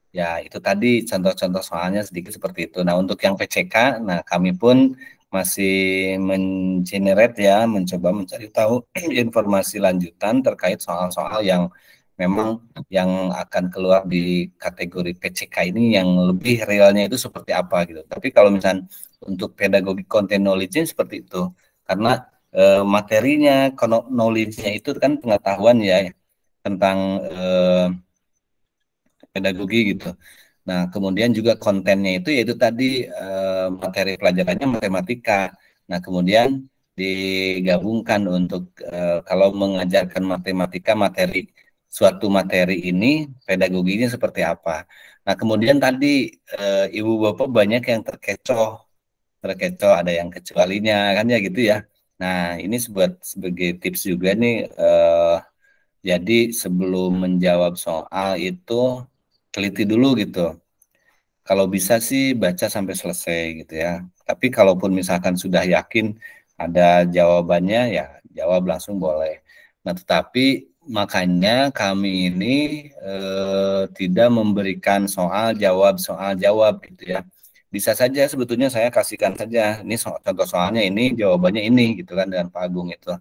ya itu tadi contoh-contoh soalnya sedikit seperti itu. Nah, untuk yang PCK, nah kami pun masih mengenerate ya, mencoba mencari tahu informasi lanjutan terkait soal-soal yang memang yang akan keluar di kategori PCK ini yang lebih realnya itu seperti apa gitu. Tapi kalau misalnya untuk pedagogi content knowledge-nya seperti itu, karena materinya, knowledge-nya itu kan pengetahuan ya tentang pedagogi gitu. Nah, kemudian juga kontennya itu yaitu tadi materi pelajarannya matematika. Nah, kemudian digabungkan untuk kalau mengajarkan matematika suatu materi ini pedagoginya seperti apa. Nah, kemudian tadi Ibu Bapak banyak yang terkecoh ada yang kecualinya kan ya gitu ya. Nah, ini sebagai tips juga nih jadi sebelum menjawab soal itu teliti dulu gitu. Kalau bisa sih baca sampai selesai gitu ya. Tapi kalaupun misalkan sudah yakin ada jawabannya ya jawab langsung boleh. Nah, tetapi makanya kami ini tidak memberikan soal jawab gitu ya. Bisa saja sebetulnya saya kasihkan saja ini contoh soalnya ini jawabannya ini gitu kan dengan Pak Agung itu.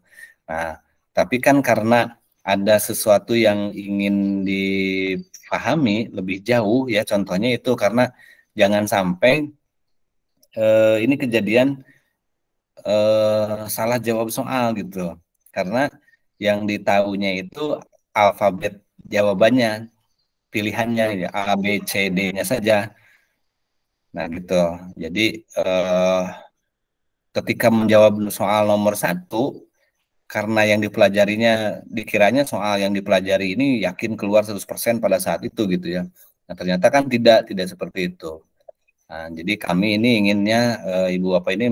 Nah, tapi kan karena ada sesuatu yang ingin dipahami lebih jauh ya contohnya itu karena jangan sampai ini kejadian salah jawab soal gitu karena yang ditahunya itu alfabet jawabannya pilihannya ya A, B, C, D-nya saja. Nah gitu jadi ketika menjawab soal nomor 1 karena yang dipelajarinya dikiranya soal yang dipelajari ini yakin keluar 100% pada saat itu gitu ya. Nah, ternyata kan tidak seperti itu. Nah, jadi kami ini inginnya Ibu Bapak ini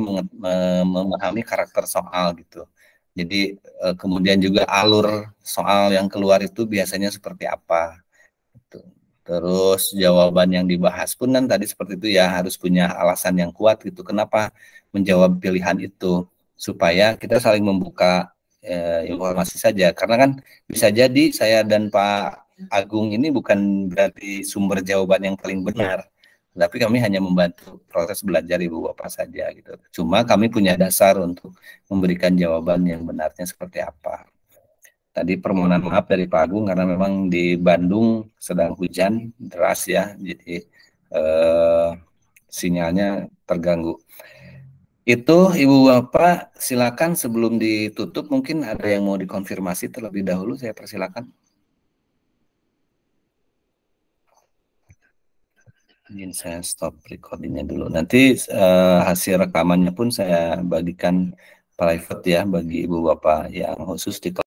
memahami karakter soal gitu. Jadi kemudian juga alur soal yang keluar itu biasanya seperti apa. Gitu. Terus jawaban yang dibahas pun kan tadi seperti itu ya harus punya alasan yang kuat gitu. Kenapa menjawab pilihan itu supaya kita saling membuka informasi saja karena kan bisa jadi saya dan Pak Agung ini bukan berarti sumber jawaban yang paling benar tapi kami hanya membantu proses belajar Ibu Bapak saja gitu cuma kami punya dasar untuk memberikan jawaban yang benarnya seperti apa. Tadi permohonan maaf dari Pak Agung karena memang di Bandung sedang hujan deras ya jadi sinyalnya terganggu. Itu Ibu Bapak silakan sebelum ditutup mungkin ada yang mau dikonfirmasi terlebih dahulu saya persilakan. Ingin saya stop recordingnya dulu. Nanti hasil rekamannya pun saya bagikan private ya bagi Ibu Bapak yang khusus di